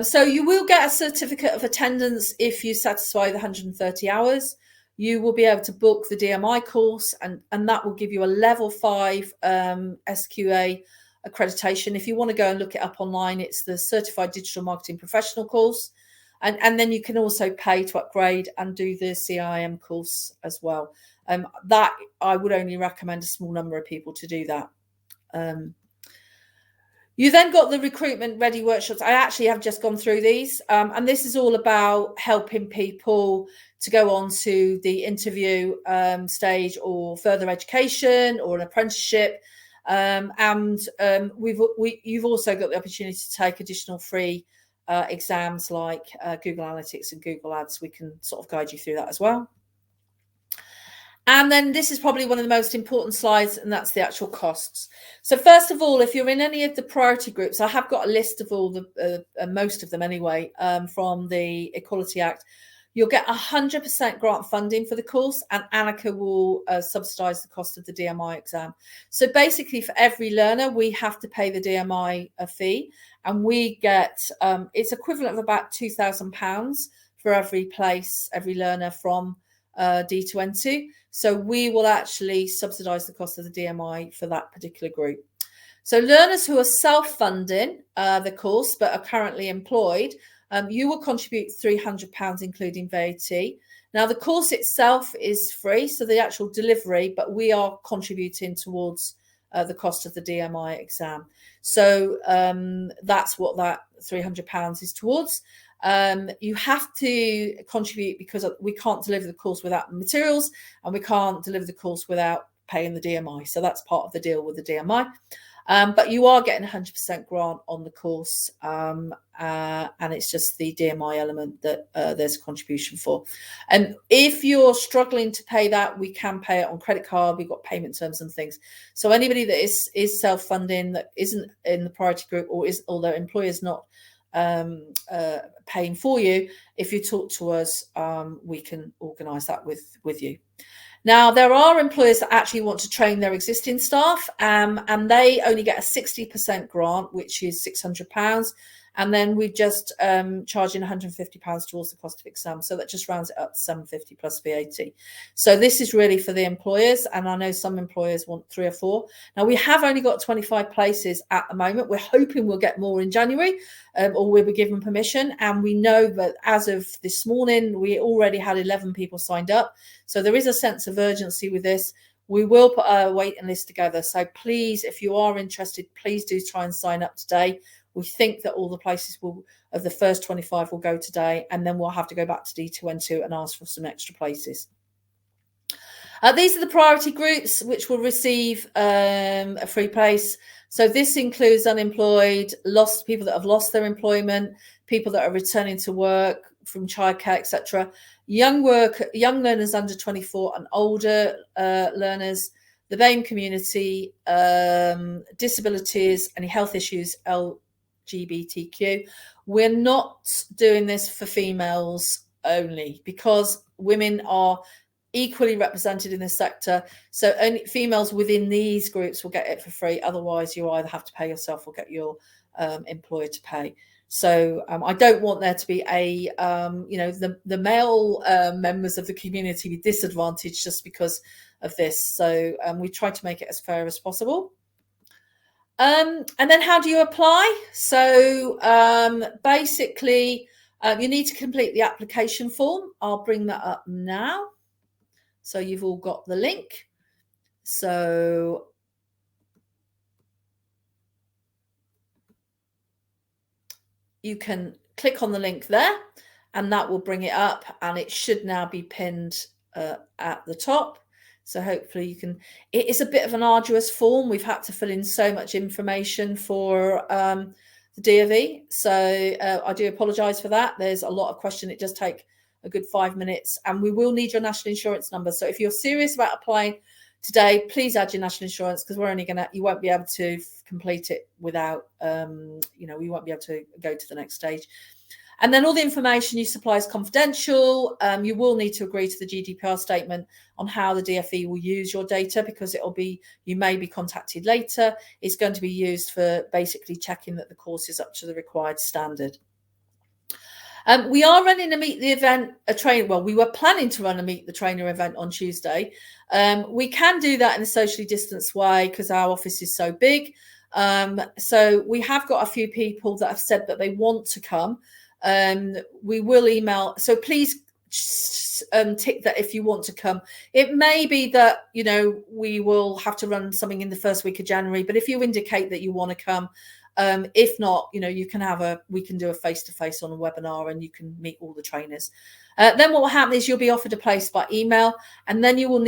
So you will get a certificate of attendance if you satisfy the 130 hours. You will be able to book the DMI course, and that will give you a level 5 SQA accreditation. If you want to go and look it up online, it's the Certified Digital Marketing Professional course. And then you can also pay to upgrade and do the CIM course as well. That I would only recommend a small number of people to do that. You then got the recruitment ready workshops. I actually have just gone through these, and this is all about helping people to go on to the interview stage or further education or an apprenticeship. You've also got the opportunity to take additional free exams like Google Analytics and Google Ads. We can sort of guide you through that as well. And then this is probably one of the most important slides, and that's the actual costs. So first of all, if you're in any of the priority groups, I have got a list of all the most of them anyway, from the Equality Act. You'll get 100% grant funding for the course, and Annika will subsidise the cost of the DMI exam. So basically, for every learner, we have to pay the DMI a fee, and we get it's equivalent of about £2,000 for every learner from D to N2. So we will actually subsidise the cost of the DMI for that particular group. So learners who are self-funding the course but are currently employed, you will contribute £300, including VAT. Now, the course itself is free, so the actual delivery, but we are contributing towards the cost of the DMI exam. So that's what that £300 is towards. You have to contribute because we can't deliver the course without materials, and we can't deliver the course without paying the DMI. So that's part of the deal with the DMI. But you are getting 100% grant on the course, and it's just the DMI element that there's a contribution for. And if you're struggling to pay that, we can pay it on credit card. We've got payment terms and things. So anybody that is self-funding, that isn't in the priority group, or their employer's not paying for you, if you talk to us, we can organise that with you. Now, there are employers that actually want to train their existing staff, and they only get a 60% grant, which is £600. And then we're just charging £150 towards the cost of exam. So that just rounds it up to £750 plus VAT. So this is really for the employers. And I know some employers want 3 or 4. Now, we have only got 25 places at the moment. We're hoping we'll get more in January, or we'll be given permission. And we know that as of this morning, we already had 11 people signed up. So there is a sense of urgency with this. We will put a waiting list together. So please, if you are interested, please do try and sign up today. We think that all the places of the first 25 will go today, and then we'll have to go back to D2N2 and ask for some extra places. These are the priority groups which will receive a free place. So this includes unemployed, people that have lost their employment, people that are returning to work from childcare, etc. Young learners under 24 and older learners, the BAME community, disabilities, any health issues, LGBTQ. We're not doing this for females only because women are equally represented in this sector. So only females within these groups will get it for free. Otherwise, you either have to pay yourself or get your employer to pay. So I don't want there to be the male members of the community be disadvantaged just because of this. So we try to make it as fair as possible. And then how do you apply? So basically, you need to complete the application form. I'll bring that up now. So you've all got the link. So you can click on the link there and that will bring it up, and it should now be pinned at the top. So hopefully you can, it is a bit of an arduous form. We've had to fill in so much information for the DofE. So I do apologise for that. There's a lot of question. It does take a good 5 minutes, and we will need your national insurance number. So if you're serious about applying today, please add your national insurance, because we're only you won't be able to complete it without, we won't be able to go to the next stage. And then all the information you supply is confidential. You will need to agree to the GDPR statement on how the DfE will use your data, because you may be contacted later. It's going to be used for basically checking that the course is up to the required standard. We are running a Meet the Event, we were planning to run a Meet the Trainer event on Tuesday. We can do that in a socially distanced way because our office is so big. So we have got a few people that have said that they want to come. We will email, so please tick that if you want to come. It may be that, we will have to run something in the first week of January, but if you indicate that you want to come, if not, we can do a face-to-face on a webinar and you can meet all the trainers. Then what will happen is you'll be offered a place by email, and then you'll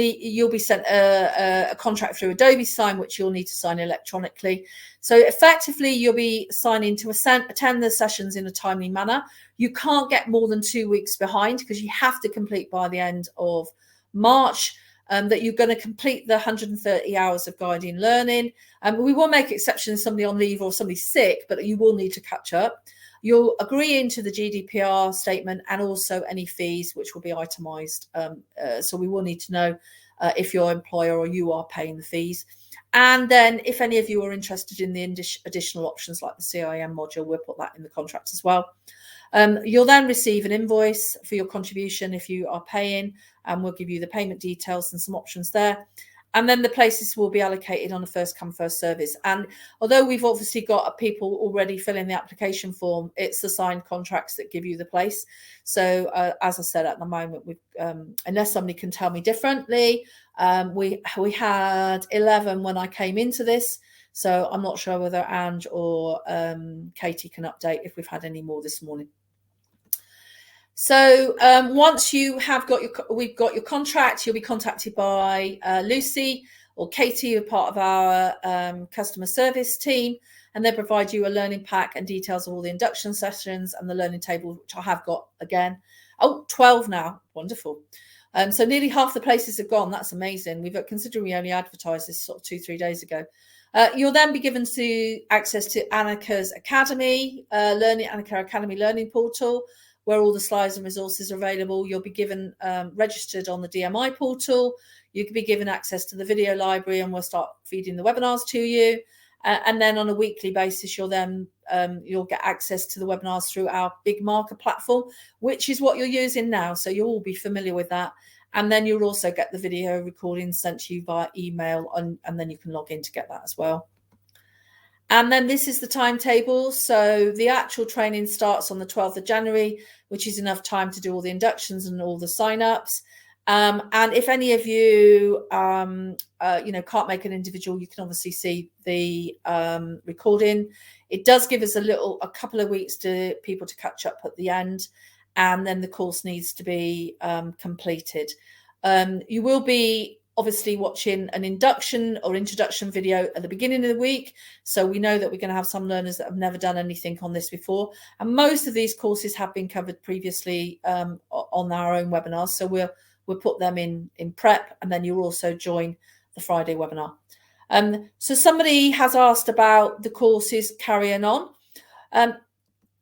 be sent a contract through Adobe Sign, which you'll need to sign electronically. So effectively, you'll be signing to attend the sessions in a timely manner. You can't get more than 2 weeks behind, because you have to complete by the end of March. That you're going to complete the 130 hours of guiding learning. We will make exceptions, somebody on leave or somebody sick, but you will need to catch up. You'll agree into the GDPR statement and also any fees, which will be itemised. So we will need to know if your employer or you are paying the fees. And then if any of you are interested in the additional options like the CIM module, we'll put that in the contract as well. You'll then receive an invoice for your contribution if you are paying, and we'll give you the payment details and some options there. And then the places will be allocated on a first come, first service. And although we've obviously got people already filling the application form, it's the signed contracts that give you the place. So as I said, at the moment, unless somebody can tell me differently, we had 11 when I came into this. So I'm not sure whether Ange or Katie can update if we've had any more this morning. So once you have we've got your contract, you'll be contacted by Lucy or Katie, who are part of our customer service team, and they provide you a learning pack and details of all the induction sessions and the learning table, which I have got again. 12 now, wonderful. So nearly half the places have gone. That's amazing. Considering we only advertised this sort of 2-3 days ago. You'll then be given access to Anika's Academy, Anicca Academy Learning Portal, where all the slides and resources are available. You'll be given registered on the DMI portal. You can be given access to the video library, and we'll start feeding the webinars to you. And then on a weekly basis, you'll then you'll get access to the webinars through our big marker platform, which is what you're using now. So you'll all be familiar with that. And then you'll also get the video recording sent to you via email, and then you can log in to get that as well. And then this is the timetable. So the actual training starts on the 12th of January, which is enough time to do all the inductions and all the sign-ups. And if any of you, can't make an individual, you can obviously see the recording. It does give us a couple of weeks to people to catch up at the end, and then the course needs to be completed. You will be obviously watching an induction or introduction video at the beginning of the week. So we know that we're going to have some learners that have never done anything on this before. And most of these courses have been covered previously on our own webinars. So we'll put them in prep, and then you'll also join the Friday webinar. So somebody has asked about the courses carrying on. At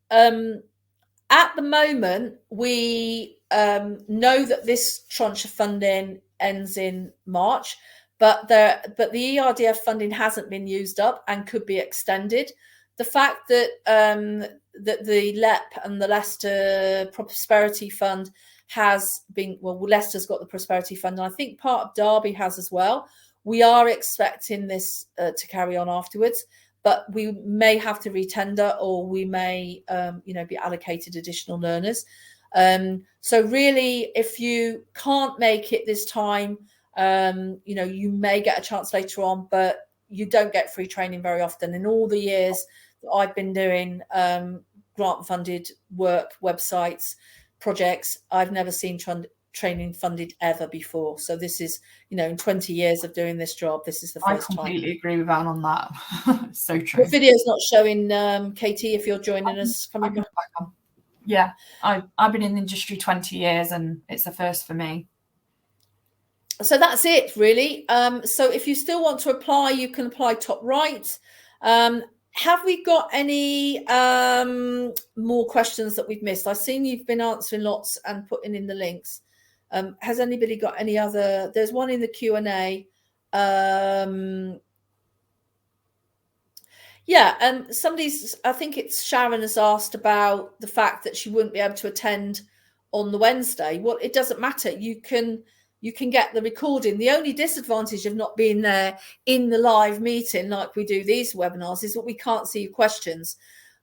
the moment, we know that this tranche of funding ends in March, but the ERDF funding hasn't been used up and could be extended. The fact that that the LEP and the Leicester Prosperity Fund has been, well, Leicester's got the Prosperity Fund, and I think part of Derby has as well. We are expecting this to carry on afterwards, but we may have to retender, or we may, be allocated additional learners. So really, if you can't make it this time, you may get a chance later on, but you don't get free training very often. In all the years that I've been doing grant-funded work, websites, projects, I've never seen training funded ever before. So this is, in 20 years of doing this job, this is the first time. I completely agree with Anne on that. So true. The video's not showing, Katie, if you're joining us. Coming back on. Yeah, I've been in the industry 20 years and it's a first for me. So that's it, really. So if you still want to apply, you can apply top right. Have we got any more questions that we've missed? I've seen you've been answering lots and putting in the links. Has anybody got any other? There's one in the Q&A. I think it's Sharon has asked about the fact that she wouldn't be able to attend on the Wednesday. Well, it doesn't matter. You can get the recording. The only disadvantage of not being there in the live meeting like we do these webinars is that we can't see your questions.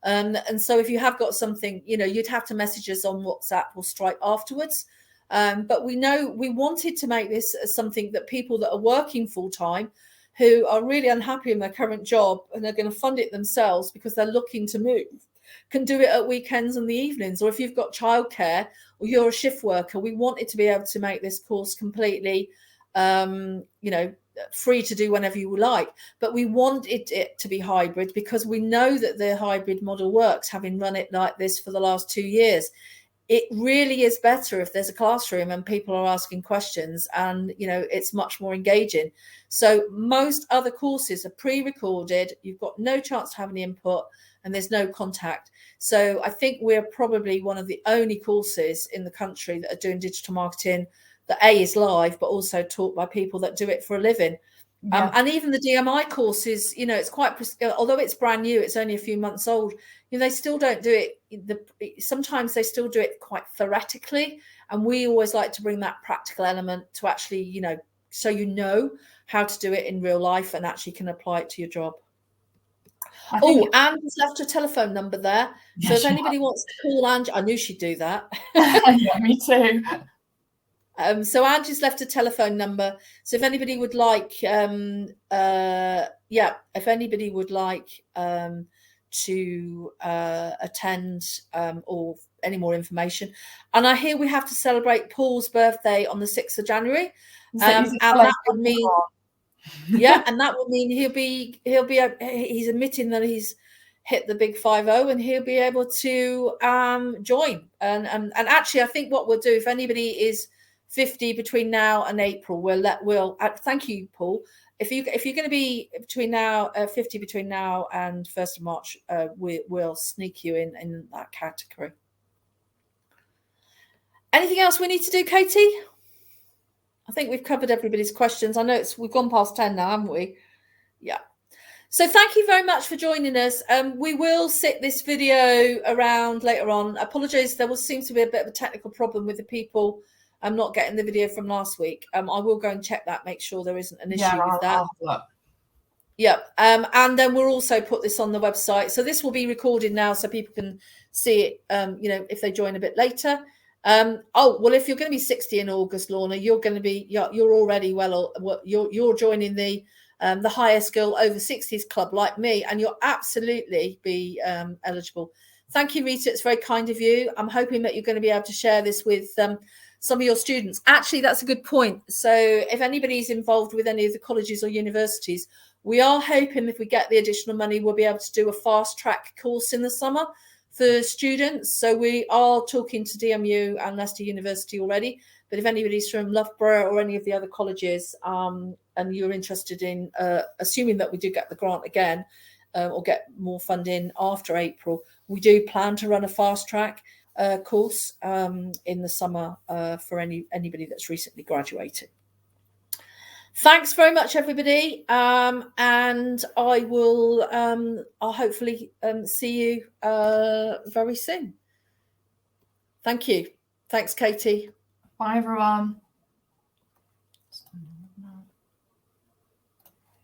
And so if you have got something, you'd have to message us on WhatsApp or Stripe afterwards. But we know we wanted to make this something that people that are working full-time, who are really unhappy in their current job and are going to fund it themselves because they're looking to move, can do it at weekends and the evenings. Or if you've got childcare or you're a shift worker, we wanted to be able to make this course completely, free to do whenever you like. But we wanted it to be hybrid because we know that the hybrid model works, having run it like this for the last 2 years. It really is better if there's a classroom and people are asking questions, and it's much more engaging. So most other courses are pre-recorded. You've got no chance to have any input, and there's no contact. So I think we're probably one of the only courses in the country that are doing digital marketing that is live, but also taught by people that do it for a living. Yeah. And even the DMI courses, it's quite, although it's brand new, it's only a few months old, they still don't do it. Sometimes they still do it quite theoretically. And we always like to bring that practical element to actually, so how to do it in real life and actually can apply it to your job. Anne's left a telephone number there. Yeah, so if anybody wants to call Ange, I knew she'd do that. Yeah, me too. So Angie's left a telephone number. So if anybody would like, to attend or any more information. And I hear we have to celebrate Paul's birthday on the 6th of January. And that would mean, and that would mean he's admitting that he's hit the big 50, and he'll be able to join. And actually, I think what we'll do, if anybody is 50 between now and April, we'll thank you, Paul. If you're going to be 50 between now and 1st of March, we'll sneak you in that category. Anything else we need to do, Katie? I think we've covered everybody's questions. I know we've gone past 10 now, haven't we? Yeah. So thank you very much for joining us. We will sit this video around later on. Apologies, there will seem to be a bit of a technical problem with the people not getting the video from last week. I will go and check that, make sure there isn't an issue with that. I'll look. Yeah, and then we'll also put this on the website. So this will be recorded now, so people can see it. If they join a bit later. If you're going to be 60 in August, Lorna, you're already you're joining the higher skill over 60s club like me, and you'll absolutely be eligible. Thank you, Rita. It's very kind of you. I'm hoping that you're going to be able to share this with some of your students. Actually, that's a good point. So if anybody's involved with any of the colleges or universities, we are hoping if we get the additional money, we'll be able to do a fast track course in the summer for students. So we are talking to DMU and Leicester University already. But if anybody's from Loughborough or any of the other colleges and you're interested in, assuming that we do get the grant again or get more funding after April, we do plan to run a fast track course in the summer for anybody that's recently graduated. Thanks very much, everybody, and I will I'll hopefully see you very soon. Thank you. Thanks, Katie. Bye, everyone.